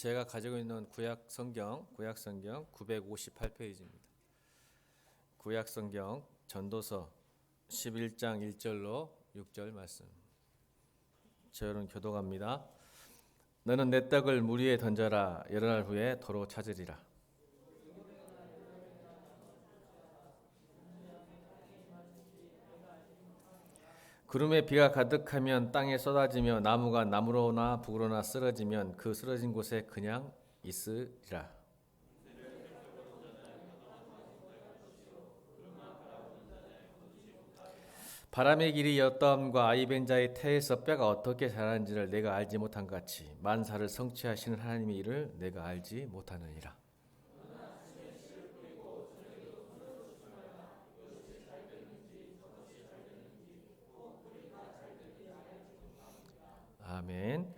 제가 가지고 있는 구약 성경 958페이지입니다. 구약 성경 전도서 11장 1절로 6절 말씀. 저는 교독합니다. 너는 내 떡을 물 위에 던져라. 여러 날 후에 도로 찾으리라. 구름에 비가 가득하면 땅에 쏟아지며 나무가 나무로나 북으로나 쓰러지면 그 쓰러진 곳에 그냥 있으리라. 바람의 길이 엿다음과 아이벤자의 태에서 뼈가 어떻게 자라는지를 내가 알지 못한 같이 만사를 성취하시는 하나님의 일을 내가 알지 못하느니라. 아멘.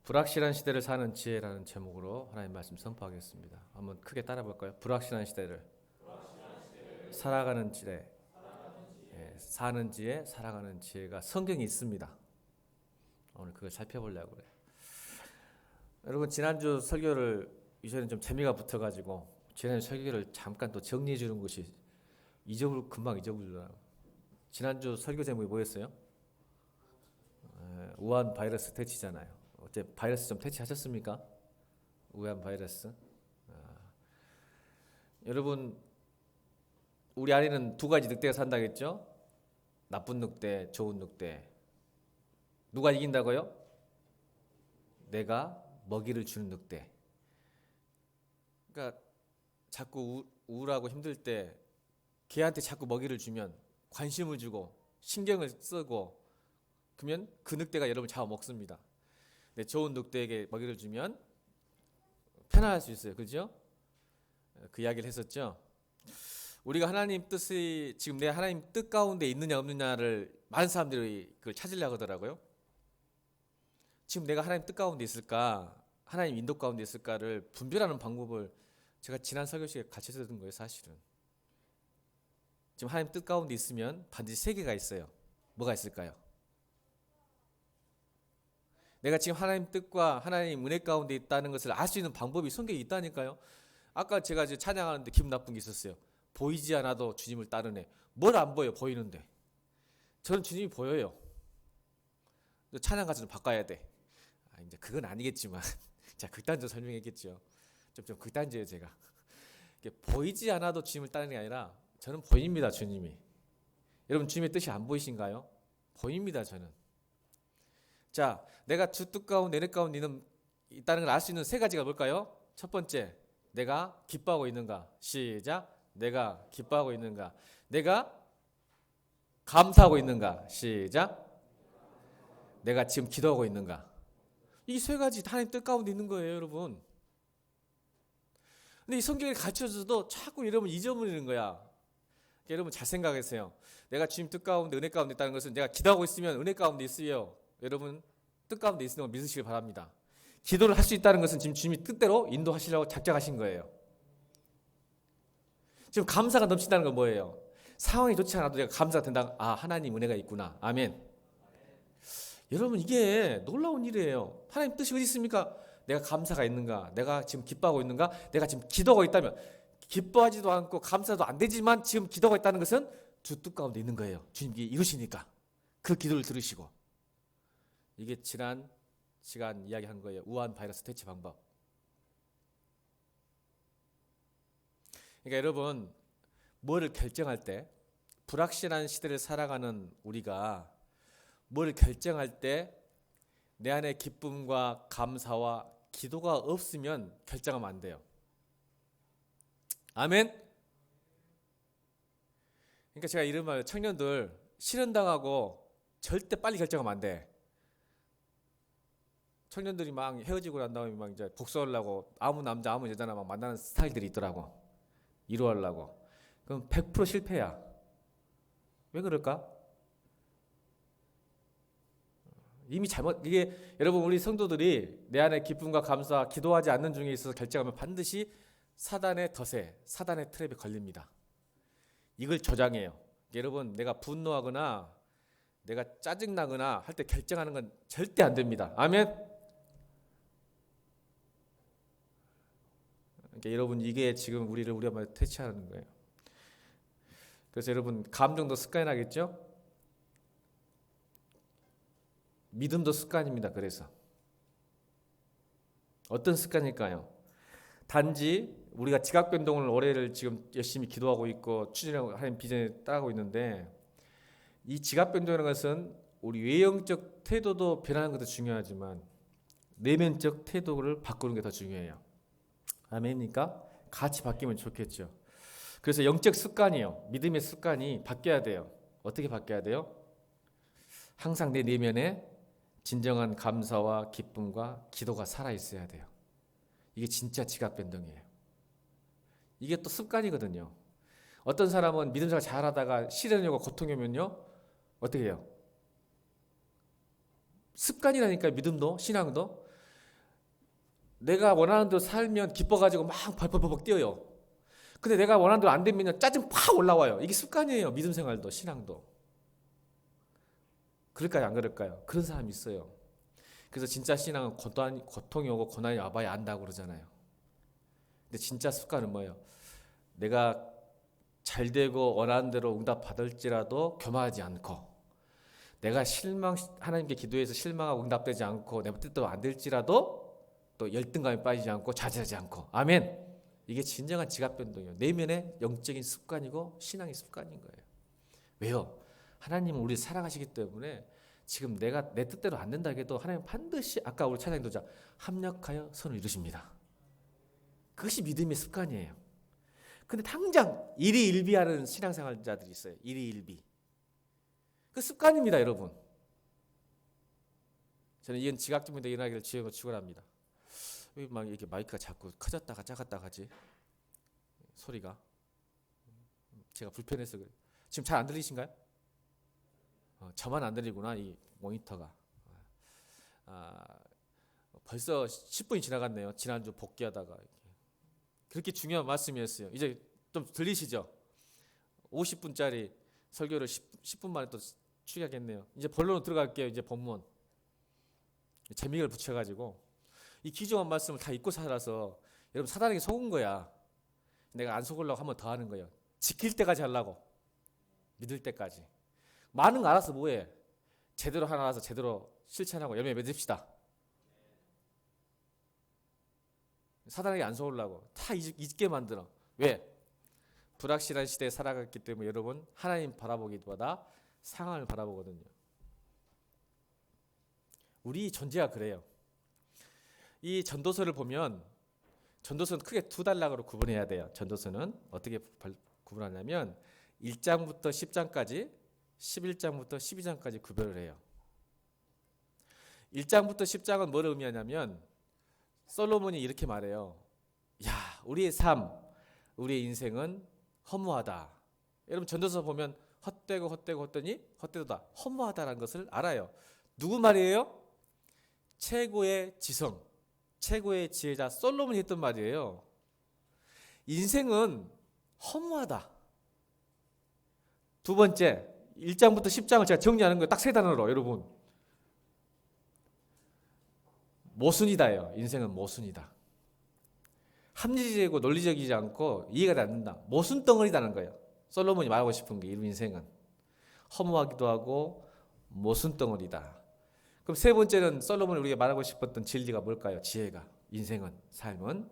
불확실한 시대를 사는 지혜라는 제목으로 하나님 말씀 선포하겠습니다. 한번 크게 따라 볼까요? 불확실한 시대를 살아가는 지혜. 사는 지혜, 살아가는 지혜가 성경에 있습니다. 오늘 그걸 살펴보려고 그래요. 여러분, 지난주 설교를 이전에 좀 재미가 붙어가지고 지난주 설교를 잠깐 또 정리해 주는 것이 금방 잊어버리더라고요. 지난주 설교 제목이 뭐였어요? 우한 바이러스 퇴치잖아요. 어째 바이러스 좀 퇴치하셨습니까? 우한 바이러스. 여러분, 우리 안에는 두 가지 늑대가 산다겠죠? 나쁜 늑대, 좋은 늑대. 누가 이긴다고요? 내가 먹이를 주는 늑대. 그러니까 자꾸 우울하고 힘들 때 걔한테 자꾸 먹이를 주면 관심을 주고 신경을 쓰고 그러면 그 늑대가 여러분 잡아먹습니다. 근데 좋은 늑대에게 먹이를 주면 편안할 수 있어요. 그죠? 그 이야기를 했었죠. 우리가 하나님 뜻이 지금 내 하나님 뜻 가운데 있느냐 없느냐를 많은 사람들이 그걸 찾으려고 하더라고요. 지금 내가 하나님 뜻 가운데 있을까, 하나님 인도 가운데 있을까를 분별하는 방법을 제가 지난 설교 시간에 같이 들은 거예요. 사실은 지금 하나님 뜻 가운데 있으면 반드시 세 개가 있어요. 뭐가 있을까요? 내가 지금 하나님 뜻과 하나님 은혜 가운데 있다는 것을 알 수 있는 방법이 성경에 있다니까요. 아까 제가 이제 찬양하는데 기분 나쁜 게 있었어요. 보이지 않아도 주님을 따르네. 뭘 안 보여? 보이는데. 저는 주님이 보여요. 찬양 가수는 바꿔야 돼. 이제 그건 아니겠지만 자, 극단적으로 설명했겠죠. 좀 극단적이에요. 제가 보이지 않아도 주님을 따르는 게 아니라 저는 보입니다. 주님이. 여러분, 주님의 뜻이 안 보이신가요? 보입니다. 저는. 자, 내가 주 뜻 가운데 내 가운데 있다는 걸 알 수 있는 세 가지가 뭘까요? 첫 번째, 내가 기뻐하고 있는가? 시작. 내가 기뻐하고 있는가? 내가 감사하고 있는가? 시작. 내가 지금 기도하고 있는가? 이 세 가지 하나님 뜻 가운데 있는 거예요, 여러분. 근데 이 성경에 가르쳐줘도 자꾸 여러분 잊어버리는 거야. 여러분 잘 생각하세요. 내가 주님 뜻 가운데 은혜 가운데 있다는 것은 내가 기도하고 있으면 은혜 가운데 있어요. 여러분 뜻 가운데 있는 걸 믿으시길 바랍니다. 기도를 할 수 있다는 것은 지금 주님이 뜻대로 인도하시려고 작정하신 거예요. 지금 감사가 넘친다는 건 뭐예요? 상황이 좋지 않아도 내가 감사가 된다. 아, 하나님 은혜가 있구나. 아멘. 여러분, 이게 놀라운 일이에요. 하나님 뜻이 어디 있습니까? 내가 감사가 있는가? 내가 지금 기뻐하고 있는가? 내가 지금 기도하고 있다면 기뻐하지도 않고 감사도 안 되지만 지금 기도하고 있다는 것은 주 뜻 가운데 있는 거예요. 주님이 이루시니까 그 기도를 들으시고. 이게 지난 시간 이야기한 거예요. 우한 바이러스 퇴치 방법. 그러니까 여러분, 뭐를 결정할 때, 불확실한 시대를 살아가는 우리가 뭘 결정할 때 내 안에 기쁨과 감사와 기도가 없으면 결정하면 안 돼요. 아멘. 그러니까 제가 이런 말, 청년들 실현당하고 절대 빨리 결정하면 안 돼. 청년들이 막 헤어지고 난 다음에 막 이제 복수하려고 아무 남자 아무 여자나 막 만나는 스타일들이 있더라고. 이루어하려고. 그럼 100% 실패야. 왜 그럴까? 이미 잘못. 이게 여러분, 우리 성도들이 내 안에 기쁨과 감사, 기도하지 않는 중에 있어서 결정하면 반드시 사단의 덫에, 사단의 트랩에 걸립니다. 이걸 저장해요. 여러분, 내가 분노하거나 내가 짜증나거나 할 때 결정하는 건 절대 안 됩니다. 아멘. 그러니까 여러분 이게 지금 우리를 우리 엄마를 퇴치하는 거예요. 그래서 여러분 감정도 습관이 나겠죠? 믿음도 습관입니다. 그래서 어떤 습관일까요? 단지 우리가 지각 변동을 올해를 지금 열심히 기도하고 있고 추진하고 하는 비전에 따라가고 있는데 이 지각 변동이라는 것은 우리 외형적 태도도 변하는 것도 중요하지만 내면적 태도를 바꾸는 게 더 중요해요. 아멘입니까? 같이 바뀌면 좋겠죠. 그래서 영적 습관이요. 믿음의 습관이 바뀌어야 돼요. 어떻게 바뀌어야 돼요? 항상 내 내면에 진정한 감사와 기쁨과 기도가 살아있어야 돼요. 이게 진짜 지각 변동이에요. 이게 또 습관이거든요. 어떤 사람은 믿음 생활 잘하다가 시련과 고통이 오면요. 어떻게 해요? 습관이라니까 믿음도 신앙도. 내가 원하는 대로 살면 기뻐가지고 막 벌벌벌 뛰어요. 근데 내가 원하는 대로 안 되면 짜증 팍 올라와요. 이게 습관이에요. 믿음 생활도 신앙도. 그럴까요? 안 그럴까요? 그런 사람이 있어요. 그래서 진짜 신앙은 고통이 오고 고난이 와봐야 안다고 그러잖아요. 근데 진짜 습관은 뭐예요? 내가 잘 되고 원하는 대로 응답 받을지라도 교만하지 않고, 내가 하나님께 기도해서 실망하고 응답되지 않고 내 뜻대로 안 될지라도 또 열등감에 빠지지 않고 자제하지 않고. 아멘. 이게 진정한 지각 변동이에요. 내면의 영적인 습관이고 신앙의 습관인 거예요. 왜요? 하나님은 우리 사랑하시기 때문에 지금 내가 내 뜻대로 안 된다 해도 하나님 반드시 아까 우리 찬양 도자 합력하여 선을 이루십니다. 그것이 믿음의 습관이에요. 근데 당장 일희일비하는 신앙생활자들이 있어요. 일희일비. 그 습관입니다, 여러분. 저는 이건 지각증부터 일어나기를 주여로 축원합니다. 왜 막 이렇게 마이크가 자꾸 커졌다가 작았다가 하지? 소리가. 제가 불편해서 그래요. 지금 잘 안 들리신가요? 저만 안 들리구나, 이 모니터가. 벌써 10분이 지나갔네요. 지난주 복귀하다가. 그렇게 중요한 말씀이었어요. 이제 좀 들리시죠? 50분짜리 설교를 10분 만에 또 추격했네요. 이제 본론으로 들어갈게요. 이제 본문. 재미를 붙여가지고 이 기존한 말씀을 다 잊고 살아서 여러분 사단에게 속은 거야. 내가 안 속으려고 한 번 더 하는 거예요. 지킬 때까지 하려고. 믿을 때까지. 많은 거 알아서 뭐해? 제대로 하나 알아서 제대로 실천하고 열매 맺읍시다. 사단에게 안 속으려고 다 잊게 만들어. 왜? 불확실한 시대에 살아갔기 때문에 여러분 하나님 바라보기보다 상황을 바라보거든요. 우리 존재가 그래요. 이 전도서를 보면 전도서는 크게 두 단락으로 구분해야 돼요. 전도서는 어떻게 구분하냐면 1장부터 10장까지 11장부터 12장까지 구별을 해요. 1장부터 10장은 뭘 의미하냐면 솔로몬이 이렇게 말해요. 야, 우리의 삶, 우리의 인생은 허무하다. 여러분 전도서 보면 헛되더니 헛되도다. 허무하다라는 것을 알아요. 누구 말이에요? 최고의 지성, 최고의 지혜자 솔로몬이 했던 말이에요. 인생은 허무하다. 두 번째, 1장부터 10장을 제가 정리하는 거예요. 딱 세 단어로 여러분. 모순이다예요. 인생은 모순이다. 합리적이고 논리적이지 않고 이해가 안 된다. 모순 덩어리다는 거예요. 솔로몬이 말하고 싶은 게 이 인생은 허무하기도 하고 모순 덩어리다. 그럼 세 번째는 솔로몬이 우리가 말하고 싶었던 진리가 뭘까요? 지혜가. 인생은, 삶은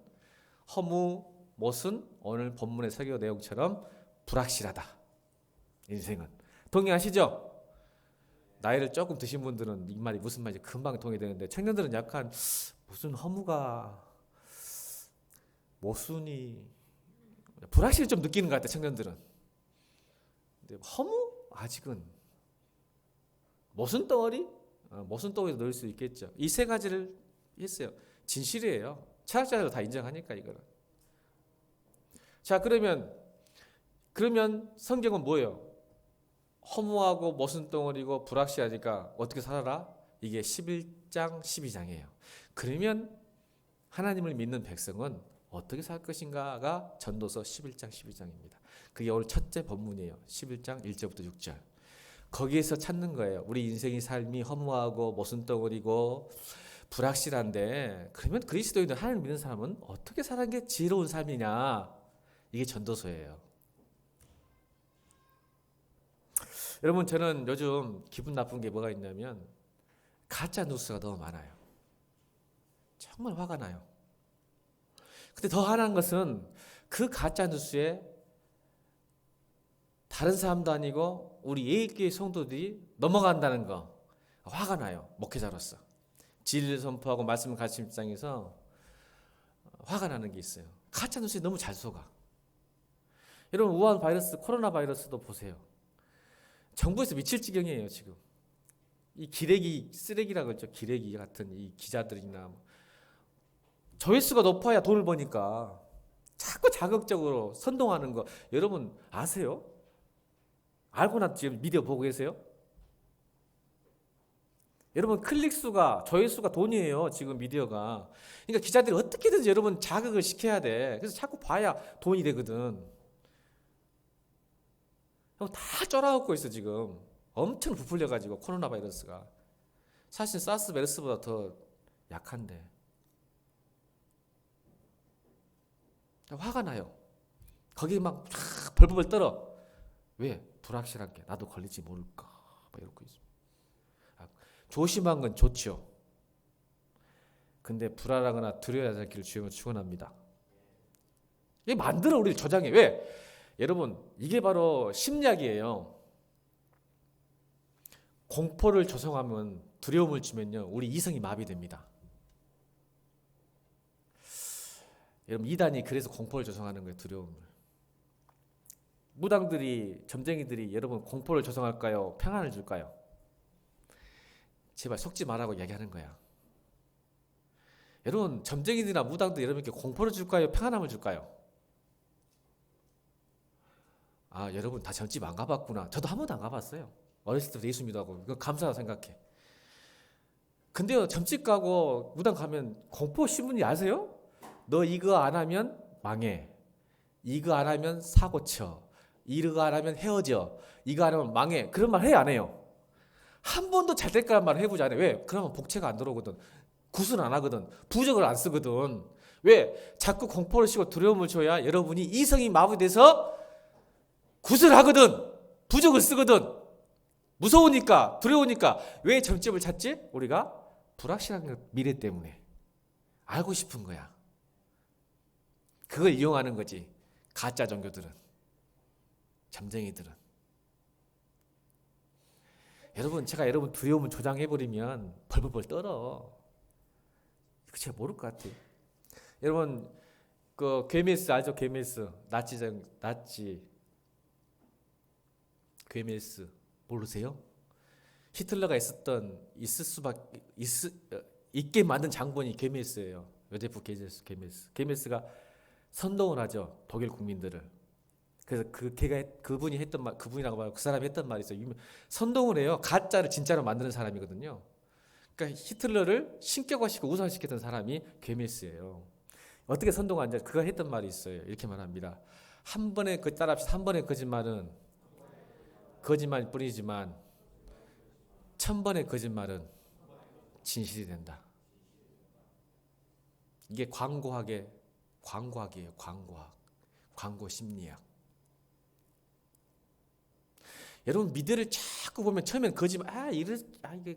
허무, 모순, 오늘 본문의 설교 내용처럼 불확실하다. 인생은. 동의하시죠? 나이를 조금 드신 분들은 이 말이 무슨 말인지 금방 동의되는데 청년들은 약간 무슨 허무가 모순이 불확실히 좀 느끼는 것 같아요. 청년들은. 근데 허무? 아직은 모순 덩어리? 모순 덩어리도 넣을 수 있겠죠. 이 세 가지를 했어요. 진실이에요. 철학자들도 다 인정하니까 이거는. 자, 그러면 성경은 뭐예요? 허무하고 모순 덩어리고 불확실하니까 어떻게 살아라? 이게 11장 12장이에요. 그러면 하나님을 믿는 백성은 어떻게 살 것인가가 전도서 11장 12장입니다. 그게 오늘 첫째 본문이에요. 11장 1절부터 6절. 거기에서 찾는 거예요. 우리 인생의 삶이 허무하고 모순덩어리고 불확실한데 그러면 그리스도인들 하나님 믿는 사람은 어떻게 사는 게 지혜로운 삶이냐? 이게 전도서예요. 여러분 저는 요즘 기분 나쁜 게 뭐가 있냐면 가짜 뉴스가 너무 많아요. 정말 화가 나요. 근데 더 화난 것은 그 가짜 뉴스에 다른 사람도 아니고 우리 예일교회 성도들이 넘어간다는 거 화가 나요. 목회자로서 진리를 선포하고 말씀을 가르치는 입장에서 화가 나는 게 있어요. 가짜 뉴스에 너무 잘 속아. 여러분 우한 바이러스, 코로나 바이러스도 보세요. 정부에서 미칠 지경이에요 지금. 이 기레기 쓰레기라고 했죠. 기레기 같은 이 기자들이나 조회수가 높아야 돈을 버니까 자꾸 자극적으로 선동하는 거 여러분 아세요? 알고나 지금 미디어 보고 계세요? 여러분 클릭수가 조회수가 돈이에요 지금 미디어가. 그러니까 기자들이 어떻게든지 여러분 자극을 시켜야 돼. 그래서 자꾸 봐야 돈이 되거든. 다 쫄아갖고 있어 지금. 엄청 부풀려가지고 코로나 바이러스가 사실 사스 메르스보다 더 약한데 화가 나요. 거기 막 벌벌 떨어. 왜? 불확실한 게 나도 걸릴지 모를까 막 이러고 있어. 조심한 건 좋죠. 근데 불안하거나 두려워하지 않기를 주님은 축원합니다. 이게 만들어 우리를 조장해. 왜? 여러분 이게 바로 심리학이에요. 공포를 조성하면 두려움을 주면요 우리 이성이 마비됩니다. 여러분 이단이 그래서 공포를 조성하는 거예요. 두려움을. 무당들이 점쟁이들이 여러분 공포를 조성할까요? 평안을 줄까요? 제발 속지 말라고 이야기하는 거야. 여러분 점쟁이들이나 무당들 여러분께 공포를 줄까요? 평안함을 줄까요? 아 여러분 다 점집 안 가봤구나. 저도 한 번도 안 가봤어요. 어렸을 때부터 예수 믿어하고 이거 감사하다 생각해. 근데요 점집 가고 무당 가면 공포 신문이 아세요? 너 이거 안 하면 망해. 이거 안 하면 사고 쳐. 이거 안 하면 헤어져. 이거 안 하면 망해. 그런 말 해요 안 해요? 한 번도 잘 될 거란 말을 해보지 않아요. 왜? 그러면 복채가 안 들어오거든. 굿은 안 하거든. 부적을 안 쓰거든. 왜? 자꾸 공포를 시고 두려움을 줘야 여러분이 이성이 마비돼서 굿을 하거든. 부적을 쓰거든. 무서우니까 두려우니까. 왜 점집을 찾지? 우리가 불확실한 미래 때문에 알고 싶은 거야. 그걸 이용하는 거지. 가짜 종교들은, 점쟁이들은. 여러분 제가 여러분 두려움을 조장해버리면 벌벌벌 떨어. 이거 제가 모를 것 같아요. 여러분 그 괴메스 알죠? 괴메스 나치 괴메스 모르세요? 히틀러가 있게 만든 장본이 괴메스예요. 요제프 괴메스. 괴메스가 선동을 하죠. 독일 국민들을. 그래서 그분이라고 말고 그 사람이 했던 말이 있어요. 선동을 해요. 가짜를 진짜로 만드는 사람이거든요. 그러니까 히틀러를 신격화시키고 우상시켰던 사람이 괴메스예요. 어떻게 선동하는지 그가 했던 말이 있어요. 이렇게 말합니다. 한 번의 따라합시다. 한 번의 거짓말은 거짓말 뿐이지만 1000번의 거짓말은 진실이 된다. 이게 광고학이에요. 광고 심리학. 여러분 미디어를 자꾸 보면 처음엔 거짓말, 이게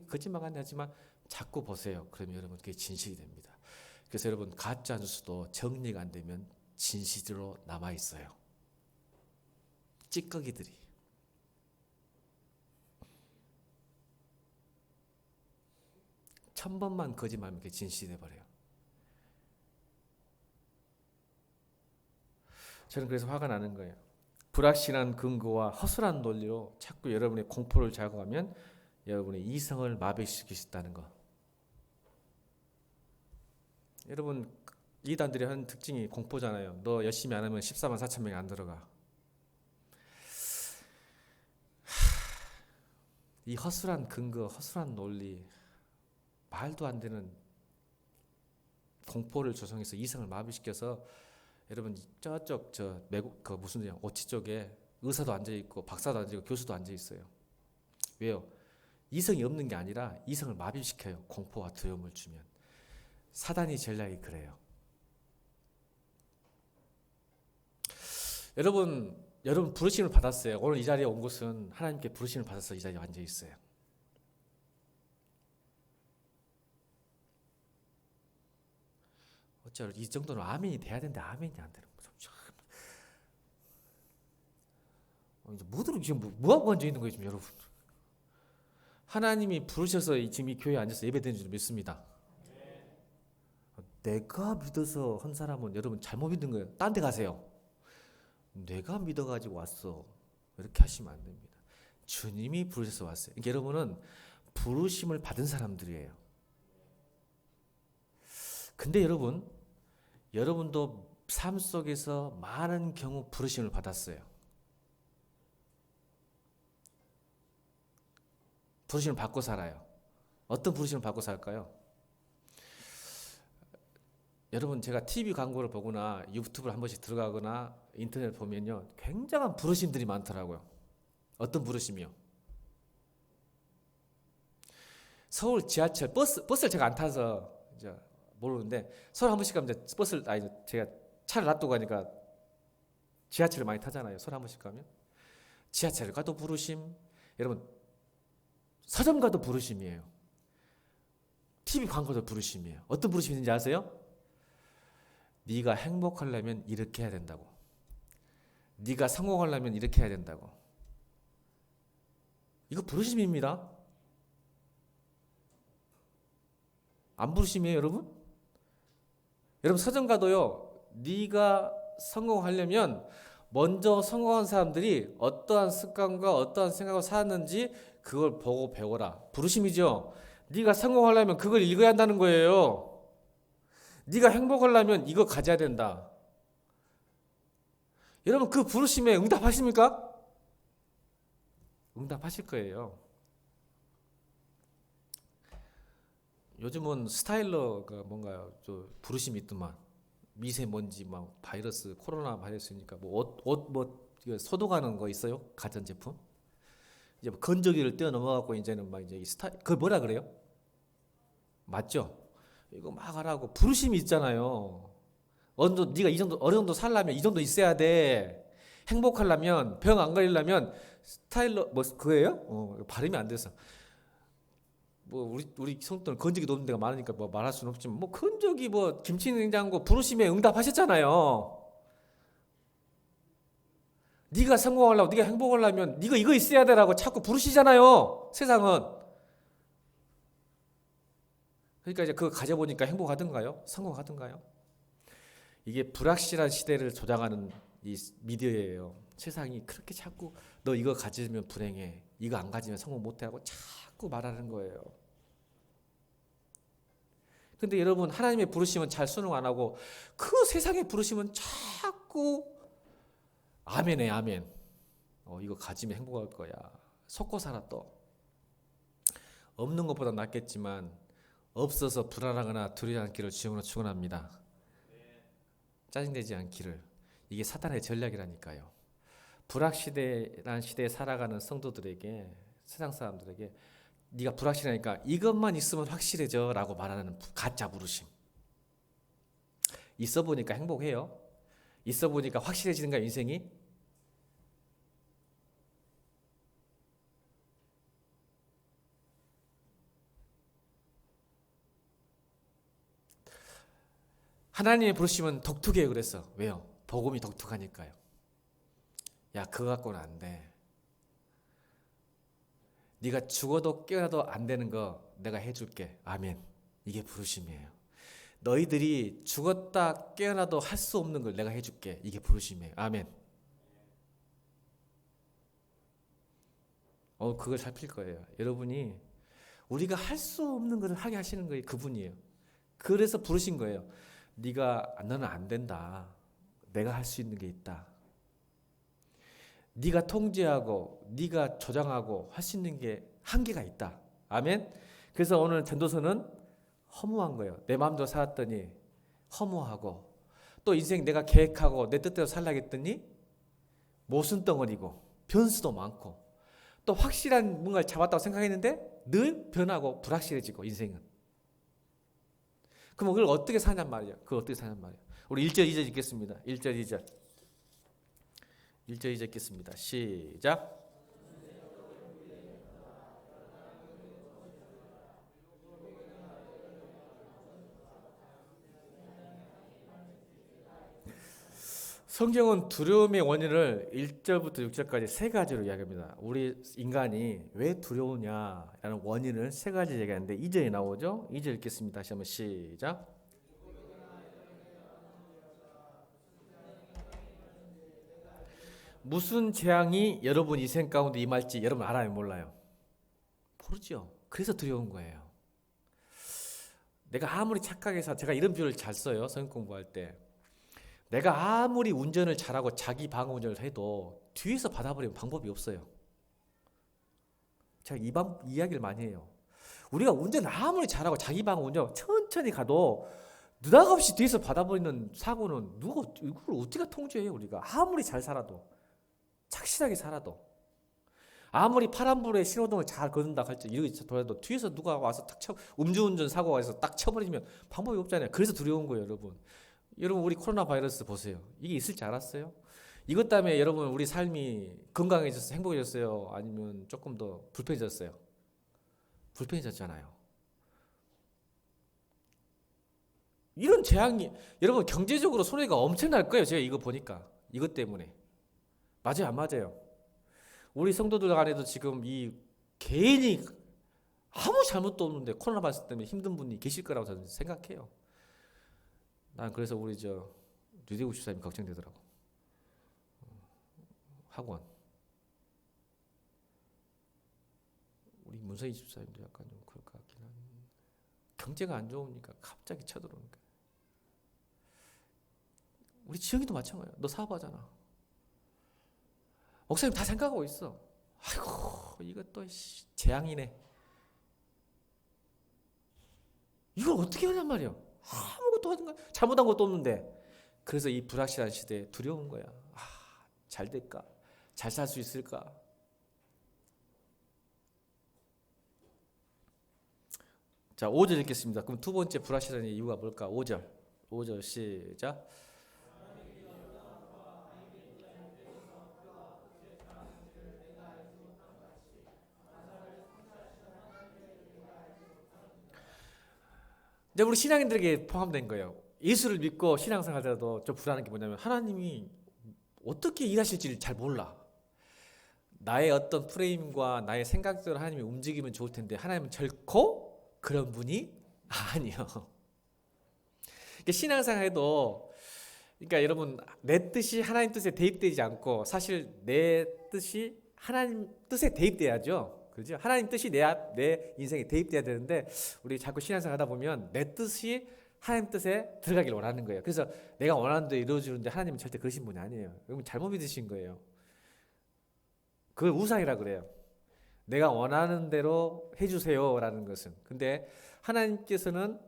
거짓말 같네 하지만 자꾸 보세요. 그러면 여러분 그게 진실이 됩니다. 그래서 여러분 가짜 뉴스도 정리가 안 되면 진실로 남아 있어요. 찌꺼기들이. 천 번만 거짓말하면 그게 진실이 돼버려요. 저는 그래서 화가 나는 거예요. 불확실한 근거와 허술한 논리로 자꾸 여러분의 공포를 자극하면 여러분의 이성을 마비시킬 수 있다는 거. 여러분 이단들이 하는 특징이 공포잖아요. 너 열심히 안 하면 14만 4천 명이 안 들어가. 이 허술한 근거, 허술한 논리, 말도 안 되는 공포를 조성해서 이성을 마비시켜서 여러분 저쪽 외국 무슨 오치 쪽에 의사도 앉아 있고 박사도 앉아 있고 교수도 앉아 있어요. 왜요? 이성이 없는 게 아니라 이성을 마비시켜요. 공포와 두려움을 주면. 사단이 전략이 그래요. 여러분 부르심을 받았어요. 오늘 이 자리에 온 것은 하나님께 부르심을 받아서 이 자리에 앉아 있어요. 어쩌 이 정도는 아멘이 돼야 되는데 아멘이 안 되는 거죠. 이제 뭐들 지금 뭐하고 앉아 있는 거예요, 지금 여러분? 하나님이 부르셔서 지금 이 교회에 앉아서 예배드리는 줄 믿습니다. 내가 믿어서 한 사람은 여러분 잘못 믿은 거예요. 딴 데 가세요. 내가 믿어가지고 왔어. 이렇게 하시면 안 됩니다. 주님이 부르셔서 왔어요. 그러니까 여러분은 부르심을 받은 사람들이에요. 근데 여러분도 삶 속에서 많은 경우 부르심을 받았어요. 부르심을 받고 살아요. 어떤 부르심을 받고 살까요? 여러분 제가 TV 광고를 보거나 유튜브를 한 번씩 들어가거나 인터넷 보면요 굉장한 부르심들이 많더라고요. 어떤 부르심이요? 서울 지하철 버스를 제가 안 타서 이제 모르는데 서울 한 번씩 가면 이제 제가 차를 놔두고 가니까 지하철을 많이 타잖아요. 서울 한 번씩 가면 지하철을 가도 부르심, 여러분 서점 가도 부르심이에요. TV 광고도 부르심이에요. 어떤 부르심이 있는지 아세요? 네가 행복하려면 이렇게 해야 된다고. 네가 성공하려면 이렇게 해야 된다고. 이거 부르심입니다. 안 부르심이에요, 여러분? 여러분 서점 가도요. 네가 성공하려면 먼저 성공한 사람들이 어떠한 습관과 어떠한 생각을 살았는지 그걸 보고 배워라. 부르심이죠. 네가 성공하려면 그걸 읽어야 한다는 거예요. 네가 행복하려면 이거 가져야 된다. 여러분 그 부르심에 응답하십니까? 응답하실 거예요. 요즘은 스타일러가 뭔가요? 부르심이 있더만. 미세먼지 막 바이러스, 코로나 바이러스니까 옷 소독하는 거 있어요? 가전제품? 이제 건조기를 뛰어넘어갖고 이제는 막 이제 그걸 뭐라 그래요? 맞죠? 이거 막 하라고 부르심이 있잖아요. 네가 어느 정도 살려면 이 정도 있어야 돼. 행복하려면, 병 안 걸리려면 스타일러 그거예요? 발음이 안 돼서. 우리 성도는 건조기 놓는 데가 많으니까 말할 수는 없지만 건조기 김치냉장고 부르심에 응답하셨잖아요. 네가 성공하려고, 네가 행복하려면 네가 이거 있어야 되라고 자꾸 부르시잖아요. 세상은. 그러니까 이제 그거 가져보니까 행복하던가요? 성공하던가요? 이게 불확실한 시대를 조장하는 이 미디어예요. 세상이 그렇게 자꾸 너 이거 가지면 불행해, 이거 안 가지면 성공 못해 하고 자꾸 말하는 거예요. 근데 여러분 하나님의 부르심은 잘 순응 안 하고 그 세상의 부르심은 자꾸 아멘해, 아멘. 이거 가지면 행복할 거야. 속고 살아 또. 없는 것보다 낫겠지만 없어서 불안하거나 두려워하지 않기를 주님으로 축원합니다. 짜증내지 않기를. 이게 사탄의 전략이라니까요. 불확실한 시대에 살아가는 성도들에게, 세상 사람들에게 네가 불확실하니까 이것만 있으면 확실해져 라고 말하는 가짜 부르심. 있어 보니까 행복해요? 있어 보니까 확실해지는가 인생이? 하나님의 부르심은 독특해요. 그래서 왜요? 복음이 독특하니까요. 야 그거 갖고는 안 돼. 네가 죽어도 깨어나도 안 되는 거 내가 해줄게. 아멘. 이게 부르심이에요. 너희들이 죽었다 깨어나도 할 수 없는 걸 내가 해줄게. 이게 부르심이에요. 아멘. 그걸 살필 거예요. 여러분이 우리가 할 수 없는 것을 하게 하시는 거예요. 그분이에요. 그래서 부르신 거예요. 너는 안 된다. 내가 할 수 있는 게 있다. 네가 통제하고 네가 조장하고 할 수 있는 게 한계가 있다. 아멘. 그래서 오늘 전도서는 허무한 거예요. 내 마음대로 살았더니 허무하고 또 인생 내가 계획하고 내 뜻대로 살라겠더니 모순덩어리고 변수도 많고 또 확실한 뭔가를 잡았다고 생각했는데 늘 변하고 불확실해지고 인생은. 그럼 그걸 어떻게 사냔 말이야. 그걸 어떻게 사냔 말이야. 우리 1절 2절 읽겠습니다. 1절 2절. 1절 2절 읽겠습니다. 시작. 성경은 두려움의 원인을 1절부터 6절까지 세 가지로 이야기합니다. 우리 인간이 왜 두려우냐라는 원인을 세 가지 얘기하는데 2절이 나오죠. 2절 읽겠습니다. 다시 한번 시작. 무슨 재앙이 여러분 인생 가운데 임할지 여러분 알아요? 몰라요? 모르죠. 그래서 두려운 거예요. 내가 아무리 착하게 제가 이런 비유를 잘 써요. 성경 공부할 때. 내가 아무리 운전을 잘하고 자기 방어 운전을 해도 뒤에서 받아버리면 방법이 없어요. 제가 이야기를 많이 해요. 우리가 운전 아무리 잘하고 자기 방어 운전 천천히 가도 느닷없이 뒤에서 받아버리는 사고는 이걸 어떻게 통제해요? 우리가 아무리 잘 살아도, 착실하게 살아도, 아무리 파란불에 신호등을 잘 거둔다 할지 이렇게 돌아도 뒤에서 누가 와서 딱 음주운전 사고가 해서 딱 쳐버리면 방법이 없잖아요. 그래서 두려운 거예요, 여러분. 여러분 우리 코로나 바이러스 보세요. 이게 있을 줄 알았어요? 이것 때문에 여러분 우리 삶이 건강해졌어요? 행복해졌어요? 아니면 조금 더 불편해졌어요? 불편해졌잖아요. 이런 재앙이 여러분 경제적으로 손해가 엄청날 거예요. 제가 이거 보니까 이것 때문에. 맞아요, 안 맞아요? 우리 성도들 간에도 지금 이 개인이 아무 잘못도 없는데 코로나 바이러스 때문에 힘든 분이 계실 거라고 저는 생각해요. 난 그래서 우리 류대국 집사님이 걱정되더라고. 학원. 우리 문서희 집사님도 약간 좀 그럴 것 같긴 한데 경제가 안 좋으니까 갑자기 쳐들어오니까. 우리 지영이도 마찬가지야. 너 사업하잖아. 목사님 다 생각하고 있어. 아이고 이것도 재앙이네. 이걸 어떻게 하냔 말이야. 아무것도 하는 거야. 잘못한 것도 없는데. 그래서 이 불확실한 시대에 두려운 거야. 잘 될까? 잘 살 수 있을까? 자, 5절 읽겠습니다. 그럼 두 번째 불확실한 이유가 뭘까? 5절 시작. 이제 우리 신앙인들에게 포함된 거예요. 예수를 믿고 신앙생활 하더라도 좀 불안한 게 뭐냐면 하나님이 어떻게 일하실지를 잘 몰라. 나의 어떤 프레임과 나의 생각대로 하나님이 움직이면 좋을 텐데 하나님은 결코 그런 분이 아니요. 그러니까 신앙생활에도 그러니까 여러분 내 뜻이 하나님 뜻에 대입되지 않고 사실 내 뜻이 하나님 뜻에 대입돼야죠. 그죠? 하나님 뜻이 내 인생에 대입돼야 되는데 우리 자꾸 신앙생활 하다 보면 내 뜻이 하나님 뜻에 들어가길 원하는 거예요. 그래서 내가 원하는 대로 이루어지는데 하나님은 절대 그러신 분이 아니에요. 여러분 잘못 믿으신 거예요. 그걸 우상이라 그래요. 내가 원하는 대로 해주세요라는 것은. 근데 하나님께서는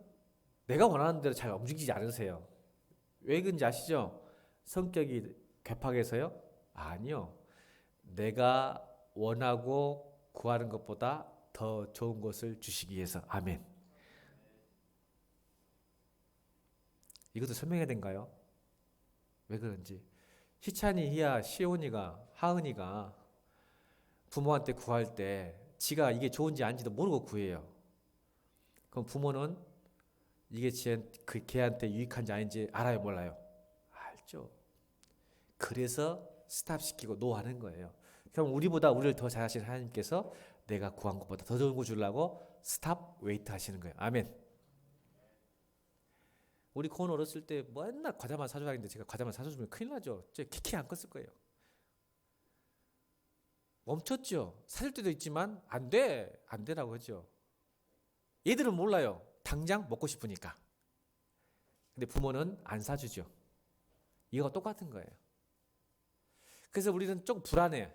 내가 원하는 대로 잘 움직이지 않으세요. 왜 그런지 아시죠? 성격이 괴팍해서요? 아니요. 내가 원하고 구하는 것보다 더 좋은 것을 주시기 위해서. 아멘. 이것도 설명해야 된가요? 왜 그런지. 희찬이, 희야, 시온이가, 하은이가 부모한테 구할 때 지가 이게 좋은지 아닌지도 모르고 구해요. 그럼 부모는 이게 걔한테 유익한지 아닌지 알아요, 몰라요? 알죠. 그래서 스탑시키고 노하는 거예요. 그럼 우리보다 우리를 더 잘하시는 하나님께서 내가 구한 것보다 더 좋은 거 주려고 스탑 웨이트 하시는 거예요. 아멘. 우리 고은 어렸을 때 맨날 과자만 사주라 했는데 제가 과자만 사주면 큰일 나죠. 저 키키 안 컸을 거예요. 멈췄죠. 사줄 때도 있지만 안 되라고 하죠. 얘들은 몰라요. 당장 먹고 싶으니까. 근데 부모는 안 사주죠. 이거 똑같은 거예요. 그래서 우리는 좀 불안해.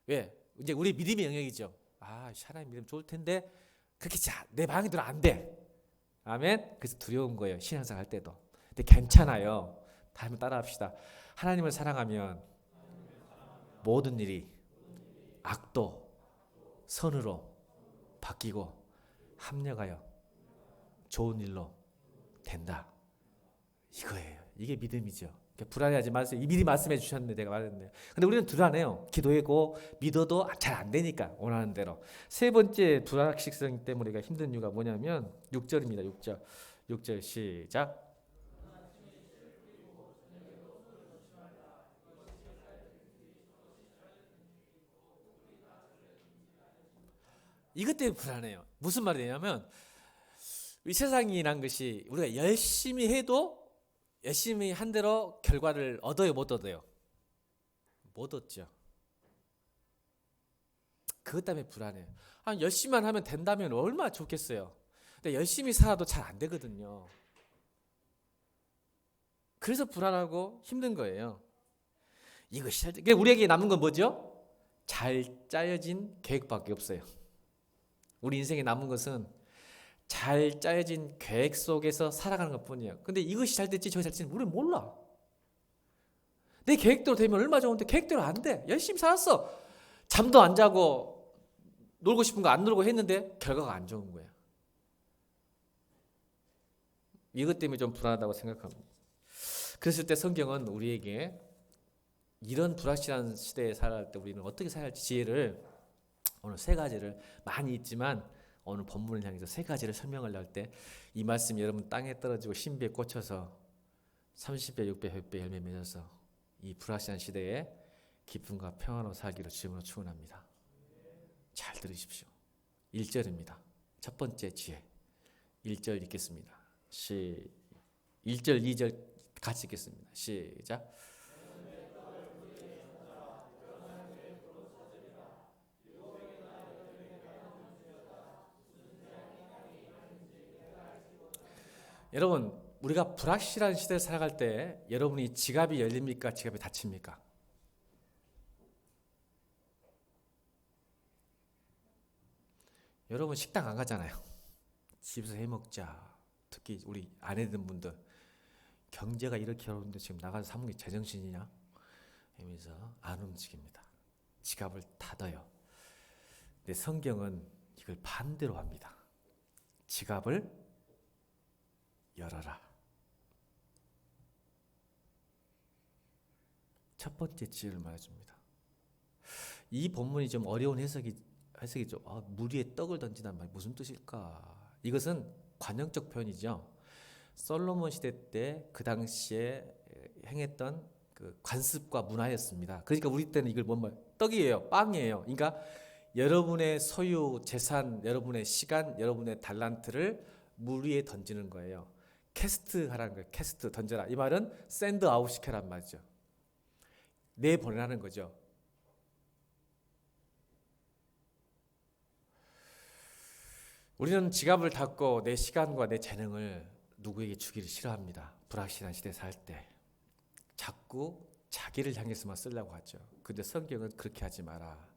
왜? 이제 우리 믿음의 영역이죠. 하나님 믿으면 좋을 텐데 그렇게 내 방향대로 안 돼. 아멘. 그래서 두려운 거예요. 신앙생활 할 때도. 근데 괜찮아요. 다음에 따라합시다. 하나님을 사랑하면 모든 일이 악도 선으로 바뀌고 합력하여 좋은 일로 된다. 이거예요. 이게 믿음이죠. 불안해하지 마세요. 미리 말씀해 주셨는데 내가 말했는데. 근데 우리는 불안해요. 기도하고 믿어도 잘 안 되니까 원하는 대로. 세 번째 불확실성 때문에 우리가 힘든 이유가 뭐냐면 6절입니다. 6절. 6절 시작. 이것 때문에 불안해요. 무슨 말이냐면 이 세상이란 것이 우리가 열심히 해도 열심히 한 대로 결과를 얻어요, 못 얻어요? 못 얻죠. 그것 때문에 불안해요. 열심히만 하면 된다면 얼마나 좋겠어요. 근데 열심히 살아도 잘 안 되거든요. 그래서 불안하고 힘든 거예요. 이것이 우리에게 남은 건 뭐죠? 잘 짜여진 계획밖에 없어요. 우리 인생에 남은 것은 잘 짜여진 계획 속에서 살아가는 것뿐이에요. 근데 이것이 잘 될지 저것이 잘 될지 우리는 몰라. 내 계획대로 되면 얼마나 좋은데 계획대로 안 돼. 열심히 살았어. 잠도 안 자고 놀고 싶은 거 안 놀고 했는데 결과가 안 좋은 거야. 이것 때문에 좀 불안하다고 생각합니다. 그랬을 때 성경은 우리에게 이런 불확실한 시대에 살아갈 때 우리는 어떻게 살아야 할지 지혜를 오늘 세 가지를 많이 있지만 오늘 본문을 향해서 세 가지를 설명을 할 때 이 말씀이 여러분 땅에 떨어지고 신비에 꽂혀서 30배, 6배, 100배 열매 맺어서 이 불확실한 시대에 기쁨과 평안으로 살기로 주님으로 축원합니다. 잘 들으십시오. 1절입니다. 첫 번째 지혜. 1절 읽겠습니다. 1절, 2절 같이 읽겠습니다. 시작. 여러분, 우리가 불확실한 시대를 살아갈 때 여러분이 지갑이 열립니까? 지갑이 닫힙니까? 여러분 식당 안 가잖아요. 집에서 해 먹자. 특히 우리 아내들 분들 경제가 이렇게 어려운데 지금 나가서 사 먹는 게 제정신이냐? 하면서 안 움직입니다. 지갑을 닫아요. 근데 성경은 이걸 반대로 합니다. 지갑을 열어라. 첫 번째 지혜를 말해줍니다. 이 본문이 좀 어려운 해석이 좀 물 위에 떡을 던지단 말이 무슨 뜻일까? 이것은 관용적 표현이죠. 솔로몬 시대 때 그 당시에 행했던 그 관습과 문화였습니다. 그러니까 우리 때는 이걸 떡이에요, 빵이에요. 그러니까 여러분의 소유 재산, 여러분의 시간, 여러분의 달란트를 물 위에 던지는 거예요. 캐스트 하라는 거예요. 캐스트 던져라. 이 말은 샌드 아웃 시켜란 말이죠. 내보내라는 거죠. 우리는 지갑을 닫고 내 시간과 내 재능을 누구에게 주기를 싫어합니다. 불확실한 시대에 살 때 자꾸 자기를 향해서만 쓰려고 하죠. 근데 성경은 그렇게 하지 마라.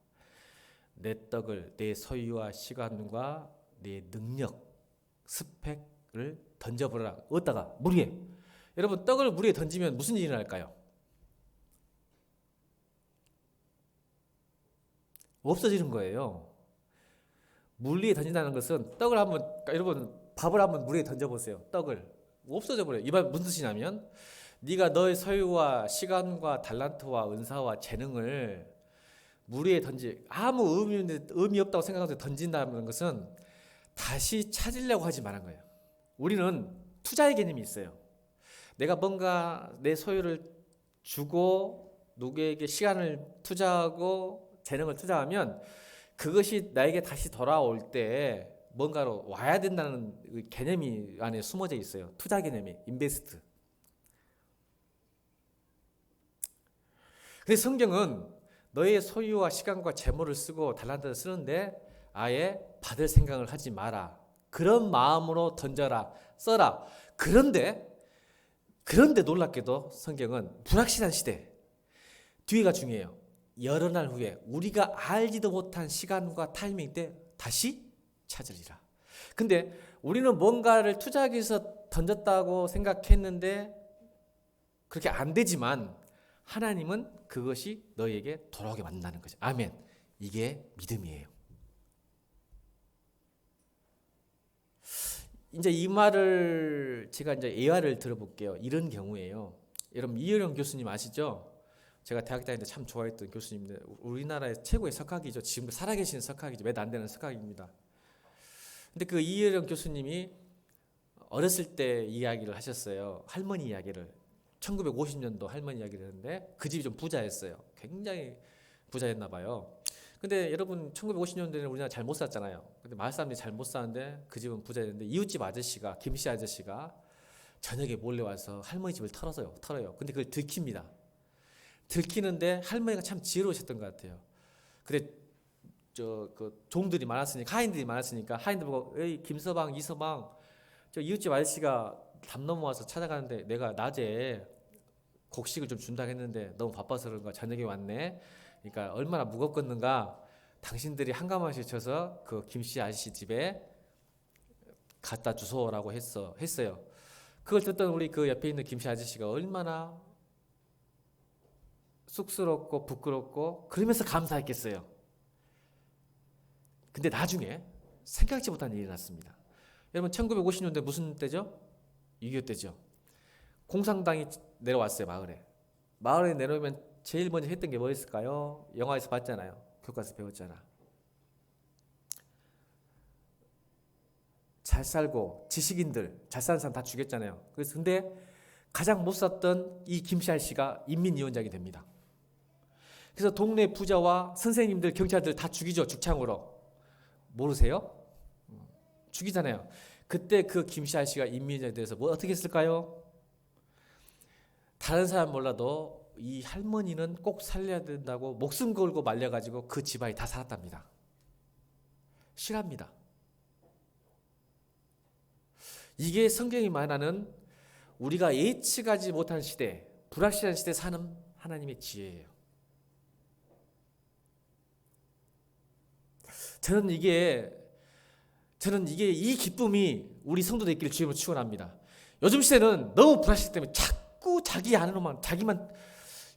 내 떡을, 내 소유와 시간과 내 능력, 스펙을 던져버려라. 어디다가? 물 위에. 여러분, 떡을 물 위에 던지면 무슨 일이 날까요? 없어지는 거예요. 물 위에 던진다는 것은 떡을 한번, 여러분 밥을 한번 물 위에 던져보세요. 떡을. 없어져 버려요. 이 말 무슨 뜻이냐면 네가 너의 소유와 시간과 달란트와 은사와 재능을 물 위에 아무 의미 없다고 생각하면서 던진다는 것은 다시 찾으려고 하지 말한 거예요. 우리는 투자의 개념이 있어요. 내가 뭔가 내 소유를 주고 누구에게 시간을 투자하고 재능을 투자하면 그것이 나에게 다시 돌아올 때 뭔가로 와야 된다는 개념이 안에 숨어져 있어요. 투자 개념이, 인베스트. 그래서 성경은 너의 소유와 시간과 재물을 쓰고 달란트를 쓰는데 아예 받을 생각을 하지 마라. 그런 마음으로 던져라, 써라. 그런데 놀랍게도 성경은 불확실한 시대, 뒤가 중요해요. 여러 날 후에 우리가 알지도 못한 시간과 타이밍 때 다시 찾으리라. 근데 우리는 뭔가를 투자하기 위해서 던졌다고 생각했는데 그렇게 안 되지만 하나님은 그것이 너에게 돌아오게 만든다는 거죠. 아멘. 이게 믿음이에요. 이제 이 말을 제가 이제 예화를 들어볼게요. 이런 경우에요. 여러분 이효령 교수님 아시죠? 제가 대학 다닐 때 참 좋아했던 교수님인데 우리나라의 최고의 석학이죠. 지금 살아계신 석학이죠. 몇 안 되는 석학입니다. 근데 그 이효령 교수님이 어렸을 때 이야기를 하셨어요. 할머니 이야기를. 1950년도 할머니 이야기를 했는데 그 집이 좀 부자였어요. 굉장히 부자였나 봐요. 근데 여러분 1950년대에는 우리나라 잘 못 살았잖아요. 근데 마을 사람들이 잘 못 사는데 그 집은 부자였는데 이웃집 아저씨가 김씨 아저씨가 저녁에 몰래 와서 할머니 집을 털어요. 근데 그걸 들킵니다. 들키는데 할머니가 참 지혜로우셨던 것 같아요. 근데 그 종들이 많았으니까 하인들이 많았으니까 하인들 보고 에이 김서방 이서방 저 이웃집 아저씨가 담 넘어와서 찾아가는데 내가 낮에 곡식을 좀 준다고 했는데 너무 바빠서 그런가 저녁에 왔네. 그러니까 얼마나 무겁겠는가. 당신들이 한가마시 쳐서 그 김씨 아저씨 집에 갖다 주소라고 했어요. 그걸 듣던 우리 그 옆에 있는 김씨 아저씨가 얼마나 쑥스럽고 부끄럽고 그러면서 감사했겠어요. 근데 나중에 생각지 못한 일이 났습니다. 여러분 1950년대 무슨 때죠? 6.25 때죠. 공산당이 내려왔어요. 마을에 내려오면 제일 먼저 했던 게 뭐였을까요? 영화에서 봤잖아요. 교과서 배웠잖아. 잘 살고 지식인들 잘 사는 사람 다 죽였잖아요. 그래서 근데 가장 못 샀던 이 김씨 아저씨가 인민위원장이 됩니다. 그래서 동네 부자와 선생님들 경찰들 다 죽이죠. 죽창으로. 모르세요? 죽이잖아요. 그때 그 김씨 아저씨가 인민위원장에 대해서 뭐 어떻게 했을까요? 다른 사람 몰라도 이 할머니는 꼭 살려야 된다고 목숨 걸고 말려가지고 그 집안이 다 살았답니다. 실합니다. 이게 성경이 말하는 우리가 예측하지 못한 시대, 불확실한 시대에 사는 하나님의 지혜예요. 저는 이게 이 기쁨이 우리 성도들 있기를 주님으로 축원합니다. 요즘 시대는 너무 불확실 때문에 자꾸 자기 아는 것만 자기만.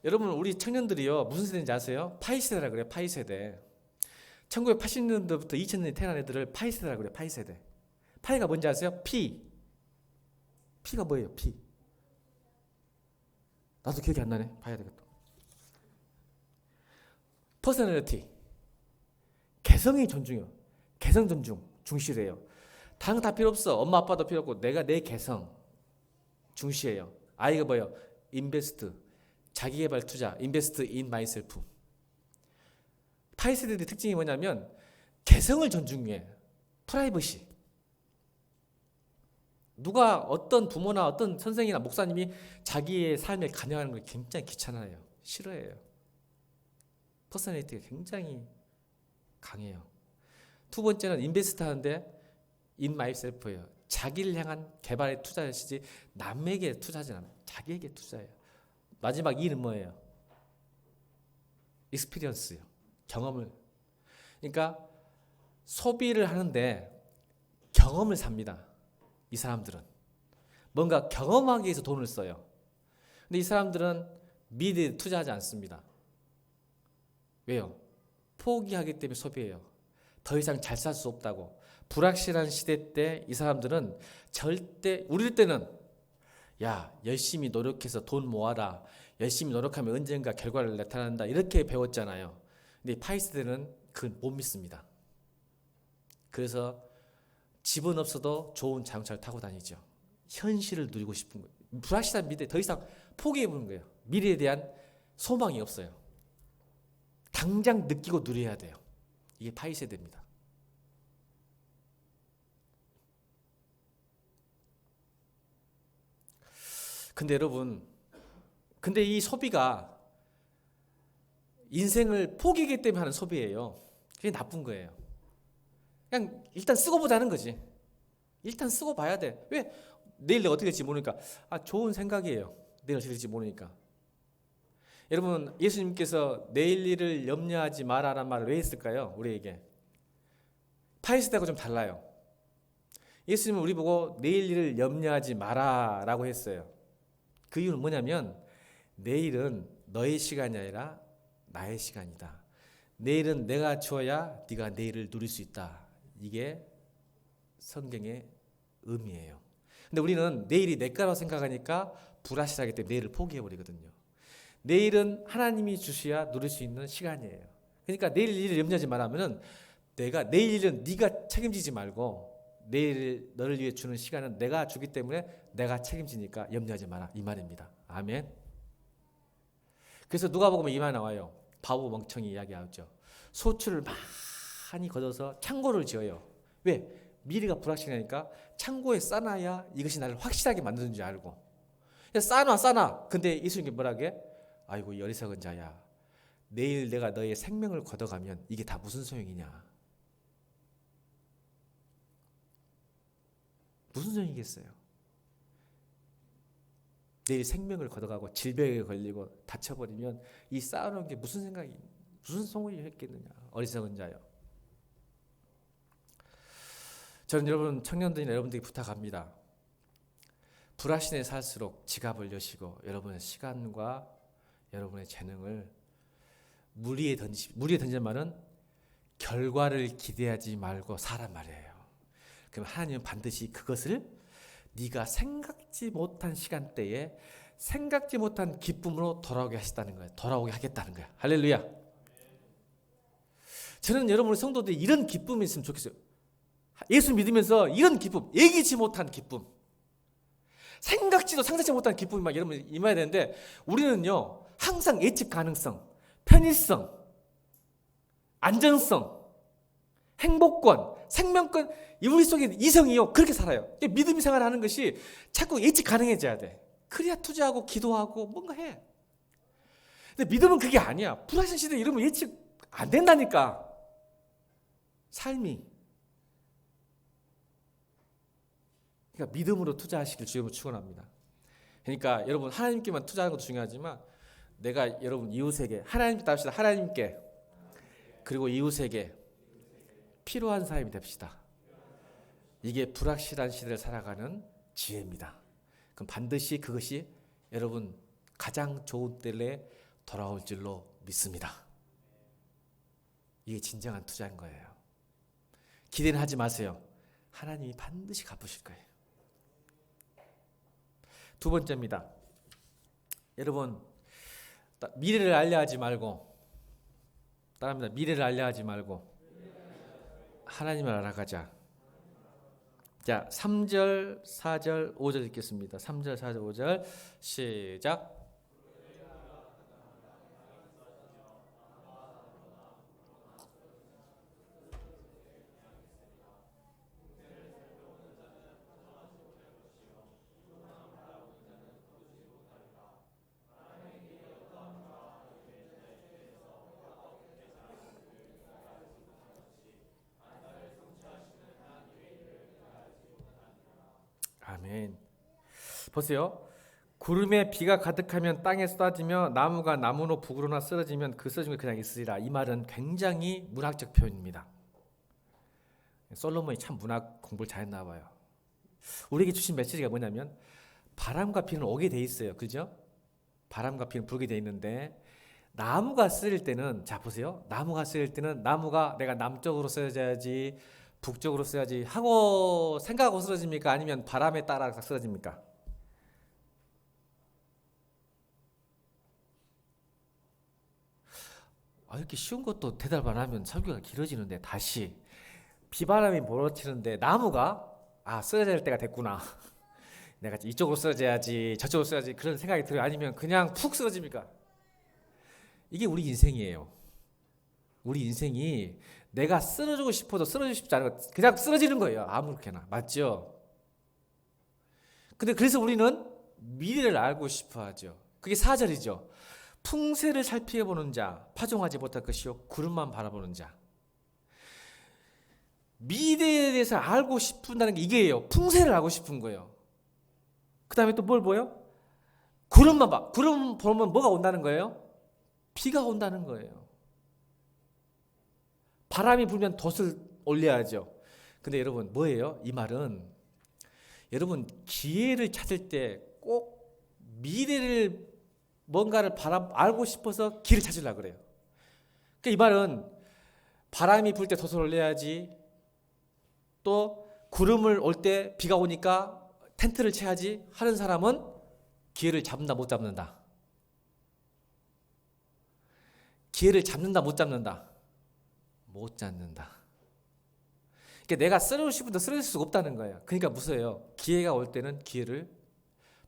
여러분 우리 청년들이요 무슨 세대인지 아세요? 파이 세대라 그래요. 파이 세대. 1980년대부터 2000년대 태어난 애들을 파이 세대라 그래요. 파이 세대. 파이가 뭔지 아세요? P가 뭐예요? P. 나도 기억이 안 나네. 봐야 되겠다. 퍼스널리티. 개성이 존중해요. 개성 존중. 중시해요. 다른 거 다 필요 없어. 엄마 아빠도 필요 없고 내가 내 개성 중시해요. 아이가 뭐예요? 인베스트. 자기개발 투자. 인베스트 인 마이셀프. 파이 세대들의 특징이 뭐냐면 개성을 존중해. 프라이버시. 누가 어떤 부모나 어떤 선생이나 목사님이 자기의 삶에 관여하는 걸 굉장히 귀찮아해요. 싫어해요. 퍼스널리티가 굉장히 강해요. 두 번째는 인베스트 하는데 in myself예요. 자기를 향한 개발에 투자하시지 남에게 투자하지 않아요. 자기에게 투자해요. 마지막 E는 뭐예요? experience요. 경험을. 그러니까 소비를 하는데 경험을 삽니다. 이 사람들은 뭔가 경험하기 위해서 돈을 써요. 근데 이 사람들은 미래에 투자하지 않습니다. 왜요? 포기하기 때문에 소비해요. 더 이상 잘 살 수 없다고. 불확실한 시대 때 이 사람들은 절대 우리 때는 야 열심히 노력해서 돈 모아라. 열심히 노력하면 언젠가 결과를 나타난다. 이렇게 배웠잖아요. 근데 파이 세대는 그걸 못 믿습니다. 그래서 집은 없어도 좋은 자동차를 타고 다니죠. 현실을 누리고 싶은 거예요. 불확실한 미래 더 이상 포기해보는 거예요. 미래에 대한 소망이 없어요. 당장 느끼고 누려야 돼요. 이게 파이 세대입니다. 근데 여러분, 이 소비가 인생을 포기하기 때문에 하는 소비예요. 그게 나쁜 거예요. 그냥 일단 쓰고 보자는 거지. 일단 쓰고 봐야 돼. 왜? 내일 내가 어떻게 될지 모르니까. 좋은 생각이에요. 내일 어떻게 될지 모르니까. 여러분 예수님께서 내일 일을 염려하지 마라라는 말을 왜 했을까요? 우리에게. 파이 세대하고 좀 달라요. 예수님은 우리 보고 내일 일을 염려하지 마라라고 했어요. 그 이유는 뭐냐면 내일은 너의 시간이 아니라 나의 시간이다. 내일은 내가 주어야 네가 내일을 누릴 수 있다. 이게 성경의 의미예요. 근데 우리는 내일이 내 거라고 생각하니까 불확실하기 때문에 내일을 포기해버리거든요. 내일은 하나님이 주셔야 누릴 수 있는 시간이에요. 그러니까 내일 일을 염려하지 말라면은 내가 내일 일은 네가 책임지지 말고 내일 너를 위해 주는 시간은 내가 주기 때문에 내가 책임지니까 염려하지 마라 이 말입니다. 아멘. 그래서 누가복음에 이 말 나와요. 바보 멍청이 이야기하죠. 소출을 많이 거둬서 창고를 지어요. 왜? 미래가 불확실하니까 창고에 싸놔야 이것이 나를 확실하게 만드는 줄 알고. 싸놔. 근데 예수님이 뭐라게? 아이고 이 어리석은 자야. 내일 내가 너의 생명을 걷어가면 이게 다 무슨 소용이냐. 무슨 소용이겠어요. 내일 생명을 걷어가고 질병에 걸리고 다쳐버리면 이 쌓아놓은 게 무슨 생각이 무슨 소용이 했겠느냐. 어리석은 자요. 저는 여러분 청년들이나 여러분들에게 부탁합니다. 불확신에 살수록 지갑을 여시고 여러분의 시간과 여러분의 재능을 무리에 던지는 말은 결과를 기대하지 말고 사란 말이에요. 그럼 하나님은 반드시 그것을 네가 생각지 못한 시간대에 생각지 못한 기쁨으로 돌아오게 하시다는 거예요. 돌아오게 하겠다는 거예요. 할렐루야. 저는 여러분의 성도들이 이런 기쁨이 있으면 좋겠어요. 예수 믿으면서 이런 기쁨, 예기치 못한 기쁨, 생각지도 상상치 못한 기쁨이 막 여러분 임해야 되는데 우리는요 항상 예측 가능성, 편의성, 안전성, 행복권, 생명권 우리 속에 이성이요 그렇게 살아요. 믿음이 생활하는 것이 자꾸 예측 가능해져야 돼. 그래야 투자하고 기도하고 뭔가 해. 근데 믿음은 그게 아니야. 불확실 시대 이러면 예측 안 된다니까. 삶이. 그러니까 믿음으로 투자하시길 주님을 축원합니다. 그러니까 여러분 하나님께만 투자하는 것도 중요하지만 내가 여러분 이웃에게 하나님께 답시다. 하나님께 그리고 이웃에게 필요한 사람이 됩시다. 이게 불확실한 시대를 살아가는 지혜입니다. 그럼 반드시 그것이 여러분 가장 좋은 때에 돌아올 줄로 믿습니다. 이게 진정한 투자인 거예요. 기대는 하지 마세요. 하나님이 반드시 갚으실 거예요. 두 번째입니다. 여러분 미래를 알려하지 말고 따라합니다. 미래를 알려하지 말고 하나님을 알아가자. 자, 3절, 4절, 5절 읽겠습니다. 3절, 4절, 5절 시작. 아멘. 보세요. 구름에 비가 가득하면 땅에 쏟아지며 나무가 나무로 부그러나 쓰러지면 그 쓰러진 게 그냥 있으리라. 이 말은 굉장히 문학적 표현입니다. 솔로몬이 참 문학 공부를 잘했나 봐요. 우리에게 주신 메시지가 뭐냐면 바람과 비는 오게 돼 있어요. 그죠? 바람과 비는 불게 돼 있는데 나무가 쓰일 때는 자 보세요. 나무가 쓰일 때는 나무가 내가 남쪽으로 쓰여져야지 북쪽으로 써야지 하고 생각하고 쓰러집니까? 아니면 바람에 따라 쓰러집니까? 이렇게 쉬운 것도 대답 안 하면 설교가 길어지는데 다시 비바람이 몰아치는데 나무가 쓰러져야 할 때가 됐구나. 내가 이쪽으로 쓰러져야지 저쪽으로 쓰러져야지 그런 생각이 들어요. 아니면 그냥 푹 쓰러집니까? 이게 우리 인생이에요. 우리 인생이 내가 쓰러지고 싶어도 쓰러지고 싶지 않은 거 그냥 쓰러지는 거예요. 아무렇게나. 맞죠? 근데 그래서 우리는 미래를 알고 싶어 하죠. 그게 4절이죠. 풍세를 살펴보는 자 파종하지 못할 것이요 구름만 바라보는 자. 미래에 대해서 알고 싶은다는 게 이게예요. 풍세를 알고 싶은 거예요. 그 다음에 또 뭘 보여? 구름만 봐. 구름 보면 뭐가 온다는 거예요? 비가 온다는 거예요. 바람이 불면 돛을 올려야죠. 근데 여러분 뭐예요? 이 말은 여러분 기회를 찾을 때 꼭 미래를 뭔가를 알고 싶어서 길을 찾으려고 그래요. 그러니까 이 말은 바람이 불 때 돛을 올려야지 또 구름을 올 때 비가 오니까 텐트를 쳐야지 하는 사람은 기회를 잡는다 못 잡는다? 기회를 잡는다 못 잡는다? 못 잡는다. 그러니까 내가 쓰러지고 싶은데 쓰러질 수가 없다는 거예요. 그러니까 무서워요. 기회가 올 때는 기회를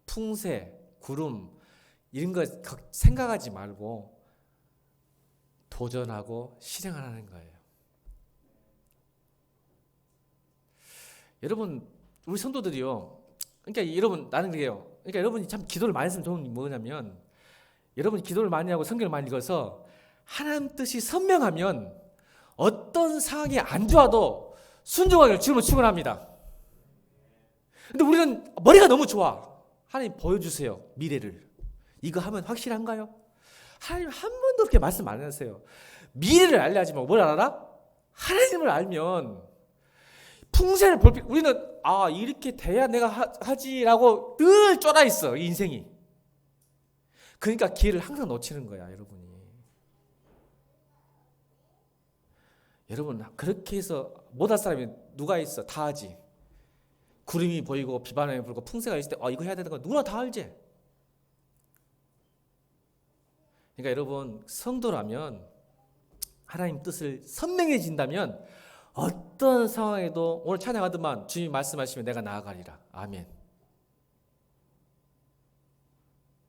풍세, 구름 이런 거 생각하지 말고 도전하고 실행하라는 거예요. 여러분 우리 성도들이요. 그러니까 여러분 나는 그래요. 그러니까 여러분이 참 기도를 많이 했으면 좋은 게 뭐냐면 여러분이 기도를 많이 하고 성경을 많이 읽어서 하나님 뜻이 선명하면 어떤 상황이 안 좋아도 순종하기를 주님으로 축원합니다. 근데 우리는 머리가 너무 좋아. 하나님 보여주세요. 미래를. 이거 하면 확실한가요? 하나님 한 번도 그렇게 말씀 안 하세요. 미래를 알려 하지 말고 뭘 알아? 하나님을 알면 풍세를 볼 우리는 이렇게 돼야 내가 하지라고 늘 쫄아 있어. 이 인생이. 그러니까 기회를 항상 놓치는 거야, 여러분이. 여러분 그렇게 해서 못할 사람이 누가 있어? 다 하지. 구름이 보이고 비바람이 불고 풍세가 있을 때 이거 해야 되는 거 누구나 다 알지. 그러니까 여러분 성도라면 하나님 뜻을 선명해진다면 어떤 상황에도 오늘 찬양하더만 주님이 말씀하시면 내가 나아가리라. 아멘.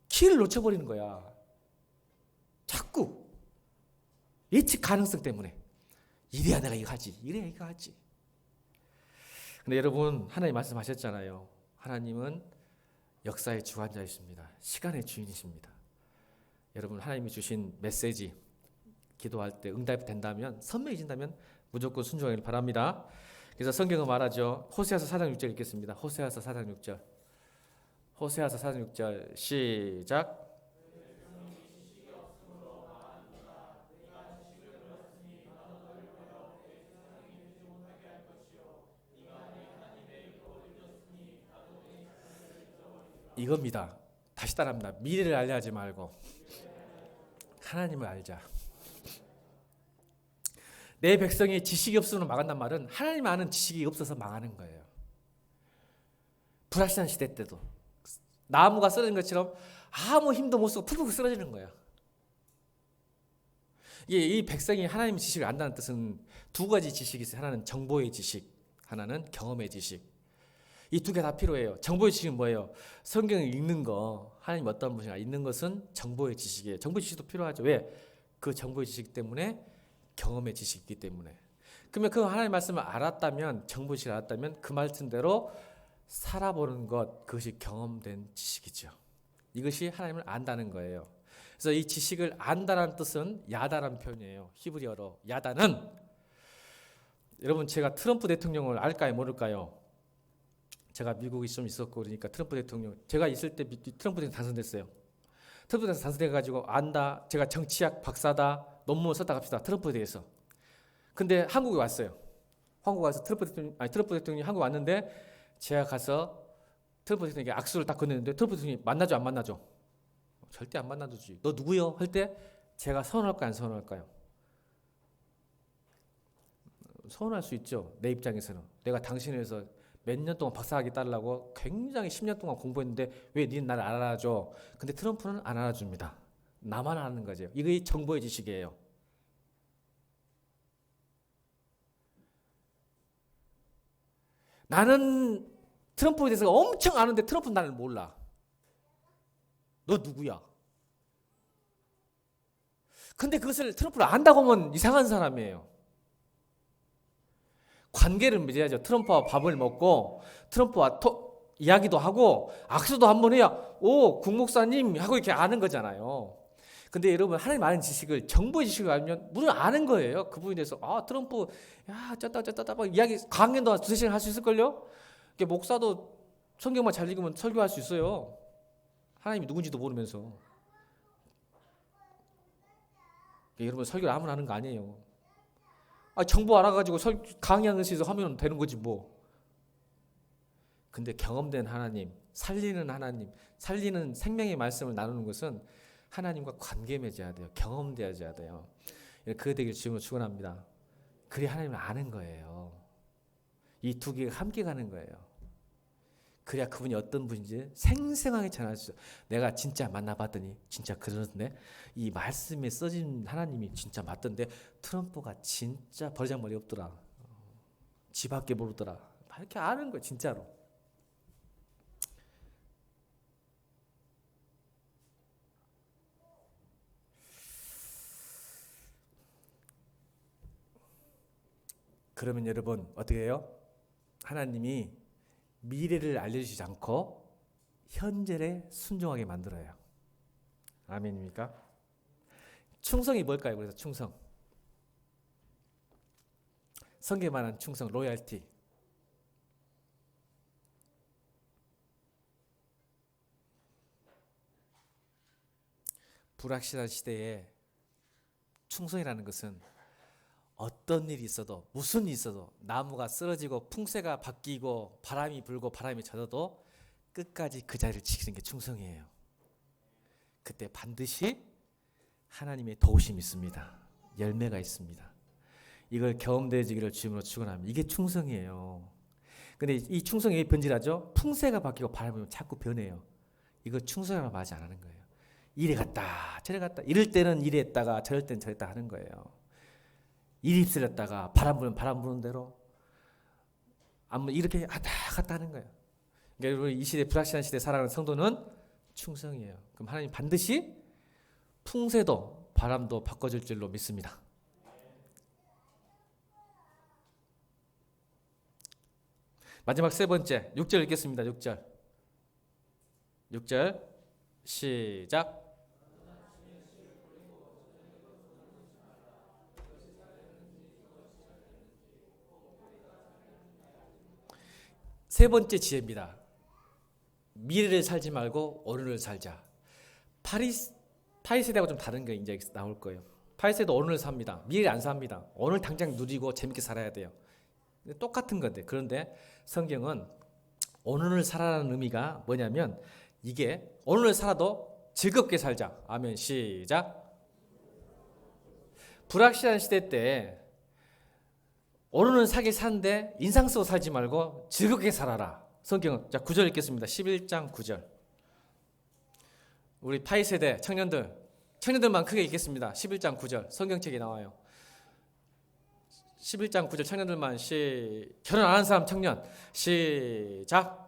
기회를 놓쳐버리는 거야. 자꾸 예측 가능성 때문에 이래야 내가 이거 하지. 이래야 이거 하지. 근데 여러분 하나님 말씀하셨잖아요. 하나님은 역사의 주관자이십니다. 시간의 주인이십니다. 여러분 하나님이 주신 메시지 기도할 때 응답이 된다면 선명해진다면 무조건 순종하기를 바랍니다. 그래서 성경은 말하죠. 호세아서 4장 6절 읽겠습니다. 호세아서 4장 6절. 호세아서 4장 6절 시작. 이겁니다. 다시 따라합니다. 미래를 알려 하지 말고 하나님을 알자. 내 백성이 지식이 없으면 망한단 말은 하나님 아는 지식이 없어서 망하는 거예요. 불확실한 시대 때도 나무가 쓰러진 것처럼 아무 힘도 못 쓰고 푹푹 쓰러지는 거예요. 이 백성이 하나님의 지식을 안다는 뜻은 두 가지 지식이 있어요. 하나는 정보의 지식, 하나는 경험의 지식. 이 두 개 다 필요해요. 정보의 지식은 뭐예요? 성경을 읽는 거, 하나님 어떤 분이냐 읽는 것은 정보의 지식이에요. 정보의 지식도 필요하죠. 왜? 그 정보의 지식 때문에 경험의 지식이기 때문에. 그러면 그 하나님의 말씀을 알았다면, 정보의 지식을 알았다면 그 말씀대로 살아보는 것, 그것이 경험된 지식이죠. 이것이 하나님을 안다는 거예요. 그래서 이 지식을 안다는 뜻은 야다라는 표현이에요. 히브리어로 야다는, 여러분 제가 트럼프 대통령을 알까요 모를까요? 제가 미국에 좀 있었고 그러니까 트럼프 대통령, 제가 있을 때 트럼프 대통령 당선됐어요. 트럼프 대통령 당선돼가지고 안다, 제가 정치학 박사다, 논문을 썼다 갑시다. 트럼프에 대해서. 근데 한국에 왔어요. 한국 와서 트럼프 대통령이 한국 왔는데 제가 가서 트럼프 대통령에게 악수를 딱 건넸는데 트럼프 대통령이 만나죠 안 만나죠? 절대 안 만나주지. 너 누구요? 할 때 제가 선언할까요 안 선언할까요? 선언할 수 있죠. 내 입장에서는. 내가 당신을 위해서 몇 년 동안 박사학위 따르려고 굉장히 10년 동안 공부했는데 왜 니는 나를 안 알아줘? 근데 트럼프는 안 알아줍니다. 나만 아는 거죠. 이게 정보의 지식이에요. 나는 트럼프에 대해서 엄청 아는데 트럼프는 나를 몰라. 너 누구야? 근데 그것을 트럼프를 안다고 하면 이상한 사람이에요. 관계를 맺어야죠. 트럼프와 밥을 먹고 트럼프와 이야기도 하고 악수도 한번 해야 국목사님 하고 이렇게 아는 거잖아요. 근데 여러분 하나님 아는 지식을, 정보의 지식을 알면 물론 아는 거예요. 그분에 대해서 트럼프 쩌다 이야기 강연도 2-3시간 할 수 있을걸요. 목사도 성경만 잘 읽으면 설교할 수 있어요. 하나님이 누군지도 모르면서. 여러분 설교를 아무나 하는 거 아니에요. 정보 알아가지고 강의하는 데서 하면 되는 거지 뭐. 근데 경험된 하나님, 살리는 하나님, 살리는 생명의 말씀을 나누는 것은 하나님과 관계 맺어야 돼요. 경험되어야 돼요. 그게 되길 주님으로 축원합니다. 그게 하나님을 아는 거예요. 이 두 개가 함께 가는 거예요. 그래야 그분이 어떤 분인지 생생하게 전할 수 있어요. 내가 진짜 만나봤더니 진짜 그러던데, 이 말씀에 써진 하나님이 진짜 맞던데, 트럼프가 진짜 버르장머리 없더라, 지 밖에 모르더라, 이렇게 아는 거예요 진짜로. 그러면 여러분 어떻게 해요? 하나님이 미래를 알려주지 않고 현재에 순종하게 만들어요. 아멘입니까? 충성이 뭘까요? 그래서 충성, 성경에 말하는 충성, 로얄티. 불확실한 시대에 충성이라는 것은 어떤 일이 있어도, 무슨 일이 있어도, 나무가 쓰러지고 풍세가 바뀌고 바람이 불고 바람이 젖어도 끝까지 그 자리를 지키는 게 충성이에요. 그때 반드시 하나님의 도우심이 있습니다. 열매가 있습니다. 이걸 경험되어지기를 주님으로 축원합니다. 이게 충성이에요. 근데 이 충성이 왜 변질하죠? 풍세가 바뀌고 바람이 불면 자꾸 변해요. 이거 충성이라고 말하지 않는 거예요. 이래 갔다 저래 갔다, 이럴 때는 이래 했다가 저럴 때는 저랬다 하는 거예요. 이리 휩쓸렸다가 바람 불면 바람 부는 대로 이렇게 왔다 갔다 하는 거예요. 그러니까 여러분, 이 시대, 불확실한 시대에 살아가는 성도는 충성이에요. 그럼 하나님 반드시 풍세도 바람도 바꿔줄 줄로 믿습니다. 마지막 세 번째, 6절 읽겠습니다. 6절 시작. 세 번째 지혜입니다. 미래를 살지 말고 오늘을 살자. 파리세대하고 좀 다른 게 이제 나올 거예요. 파리세대도 오늘을 삽니다. 미래를 안 삽니다. 오늘 당장 누리고 재밌게 살아야 돼요. 똑같은 건데, 그런데 성경은 오늘을 살아라는 의미가 뭐냐면, 이게 오늘을 살아도 즐겁게 살자. 아멘. 시작. 불확실한 시대 때 오늘은 사는데 인상 쓰고 살지 말고 즐겁게 살아라. 성경은, 자, 9절 읽겠습니다. 11장 9절. 우리 파이세대 청년들만 크게 읽겠습니다. 11장 9절 성경책에 나와요. 11장 9절 청년들만 결혼 안 한 사람 청년 시작.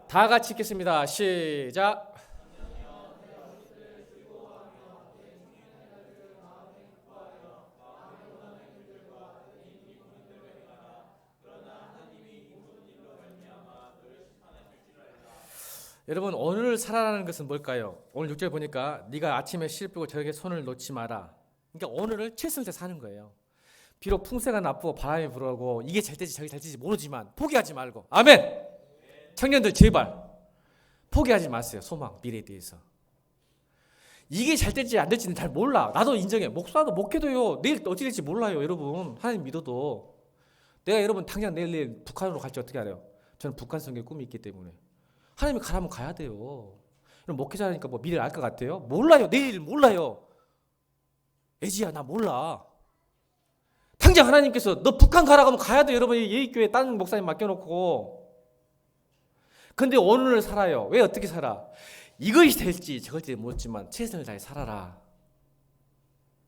다 같이 읽겠습니다. 시작. 여러분, 오늘을 살아라는 것은 뭘까요? 오늘 6절 보니까 네가 아침에 씨를 뿌고 저녁에 손을 놓지 마라. 그러니까 오늘을 최선을 다해 사는 거예요. 비록 풍세가 나쁘고 바람이 불어오고 이게 잘 될지 저게 잘 될지 모르지만 포기하지 말고. 아멘. 청년들 제발 포기하지 마세요. 소망, 미래에 대해서. 이게 잘 될지 안 될지는 잘 몰라. 나도 인정해. 목사도 목회도요, 내일 어떻게 될지 몰라요. 여러분, 하나님 믿어도. 내가 여러분 당장 내일 북한으로 갈지 어떻게 알아요? 저는 북한 선교에 꿈이 있기 때문에. 하나님이 가라면 가야 돼요. 그럼 목회자니까 뭐 미래를 알 것 같아요? 몰라요. 내일 몰라요. 애지야, 나 몰라. 당장 하나님께서 너 북한 가라고 하면 가야 돼요. 여러분, 예의교회 다른 목사님 맡겨놓고. 근데 오늘을 살아요. 왜 어떻게 살아? 이것이 될지 저것이 모르지만 최선을 다해 살아라.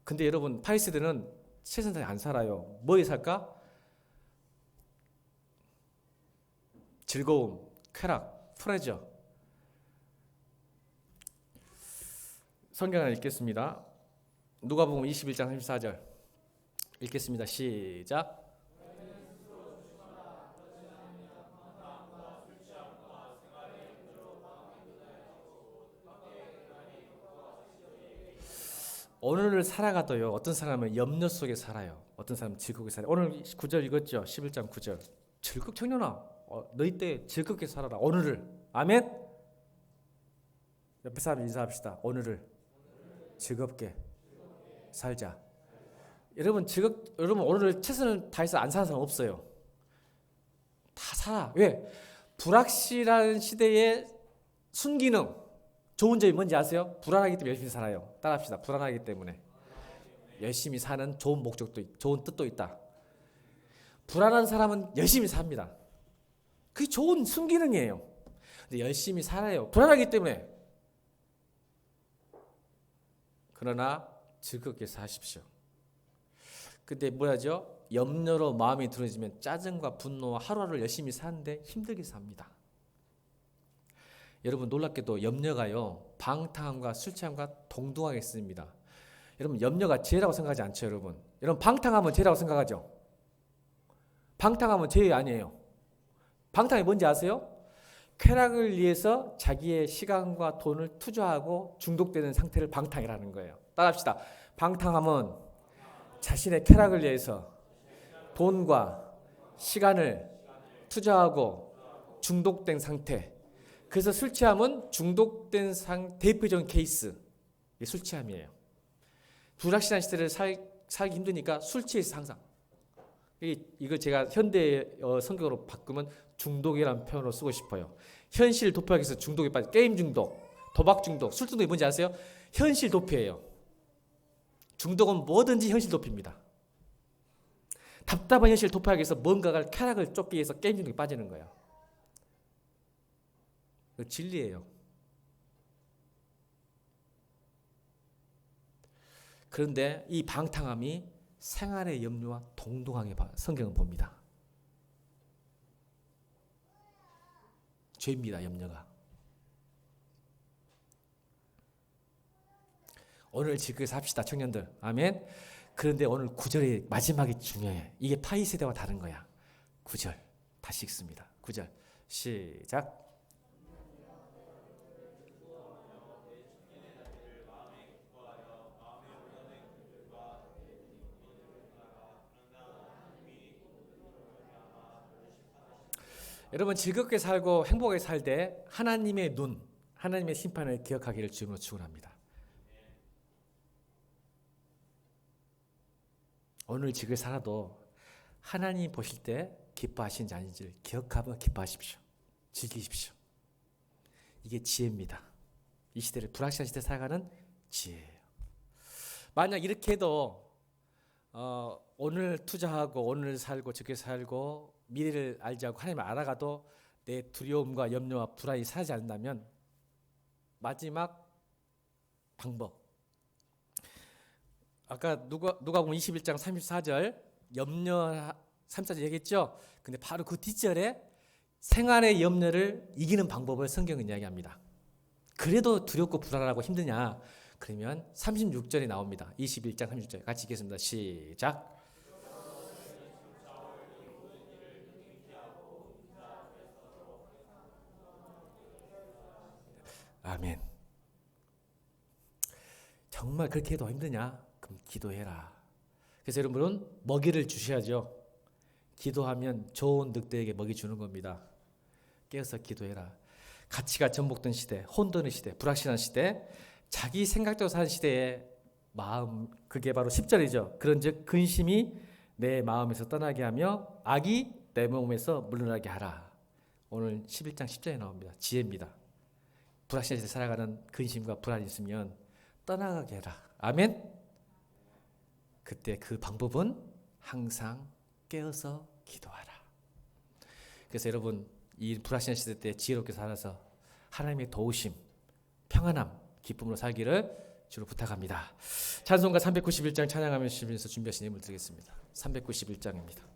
근데 여러분, 파리세대는 최선을 다해 안 살아요. 뭐에 살까? 즐거움, 쾌락, 프레저. 성경 하나 읽겠습니다. 누가복음 21장 34절 읽겠습니다. 시작. 오늘을 살아가도요, 어떤 사람은 염려 속에 살아요. 어떤 사람은 즐겁게 살아요. 오늘 9절 읽었죠? 11장 9절. 청년아, 너희 때 즐겁게 살아라. 오늘을. 아멘. 옆에 사람 인사합시다. 오늘을 즐겁게 살자. 여러분, 오늘을 최선을 다해서 안 사는 사람 없어요. 다 살아. 왜? 불확실한 시대의 순기능, 좋은 점이 뭔지 아세요? 불안하기 때문에 열심히 살아요. 따라합시다. 불안하기 때문에 열심히 사는 좋은 목적도 좋은 뜻도 있다. 불안한 사람은 열심히 삽니다. 그게 좋은 순기능이에요. 근데 열심히 살아요. 불안하기 때문에. 그러나 즐겁게 사십시오. 근데 뭐야죠? 염려로 마음이 들어지면 짜증과 분노와 하루하루 열심히 사는데 힘들게 삽니다. 여러분 놀랍게도 염려가요, 방탕함과 술 취함과 동등하게 있습니다. 여러분 염려가 죄라고 생각하지 않죠, 여러분? 여러분 방탕하면 죄라고 생각하죠? 방탕하면 죄 아니에요. 방탕이 뭔지 아세요? 쾌락을 위해서 자기의 시간과 돈을 투자하고 중독되는 상태를 방탕이라는 거예요. 따라합시다. 방탕함은 자신의 쾌락을 위해서 돈과 시간을 투자하고 중독된 상태. 그래서 술 취함은 중독된 대표적인 케이스. 이게 술 취함이에요. 불확실한 시대를 살기 힘드니까 술 취해서 항상. 이거 제가 현대 성격으로 바꾸면 중독이라는 표현으로 쓰고 싶어요. 현실 도피하기 위해서 중독에 빠져. 게임 중독, 도박 중독, 술 중독이 뭔지 아세요? 현실 도피예요. 중독은 뭐든지 현실 도피입니다. 답답한 현실 도피하기 위해서 뭔가를 쾌락을 쫓기 위해서 게임 중독에 빠지는 거예요. 그 진리예요. 그런데 이 방탕함이 생활의 염려와 동등하게 성경은 봅니다. 죄입니다, 염려가. 오늘 즐겁게 삽시다, 청년들. 아멘. 그런데 오늘 9절의 마지막이 중요해. 이게 파이 세대와 다른 거야. 9절 다시 읽습니다. 9절 시작. 여러분 즐겁게 살고 행복하게 살 때 하나님의 눈, 하나님의 심판을 기억하기를 주님으로 축원합니다. 오늘 즐겁게 살아도 하나님 보실 때 기뻐하시는지 아닌지를 기억하며 기뻐하십시오. 즐기십시오. 이게 지혜입니다. 이 시대를 불확실한 시대에 살아가는 지혜예요. 만약 이렇게 해도 오늘 투자하고 오늘 살고 즐겁게 살고 미래를 알지 않고 하나님을 알아가도 내 두려움과 염려와 불안이 사라지지 않는다면 마지막 방법, 아까 누가복음 21장 34절 염려 34절 얘기했죠. 근데 바로 그 뒷절에 생활의 염려를 이기는 방법을 성경은 이야기합니다. 그래도 두렵고 불안하고 힘드냐? 그러면 36절에 나옵니다. 21장 36절 같이 읽겠습니다. 시작. 아멘. 정말 그렇게 해도 힘드냐? 그럼 기도해라. 그래서 여러분은 먹이를 주셔야죠. 기도하면 좋은 늑대에게 먹이 주는 겁니다. 깨어서 기도해라. 가치가 전복된 시대, 혼돈의 시대, 불확실한 시대, 자기 생각대로 사는 시대에 마음, 그게 바로 10절이죠. 그런즉 근심이 내 마음에서 떠나게 하며 악이 내 몸에서 물러나게 하라. 오늘 11장 10절에 나옵니다. 지혜입니다. 불확실한 시대에 살아가는 근심과 불안이 있으면 떠나가게 해라. 아멘. 그때 그 방법은 항상 깨어서 기도하라. 그래서 여러분 이 불확실한 시대 때 지혜롭게 살아서 하나님의 도우심, 평안함, 기쁨으로 살기를 주로 부탁합니다. 찬송가 391장 찬양하면서 준비하신 예물 드리겠습니다. 391장입니다.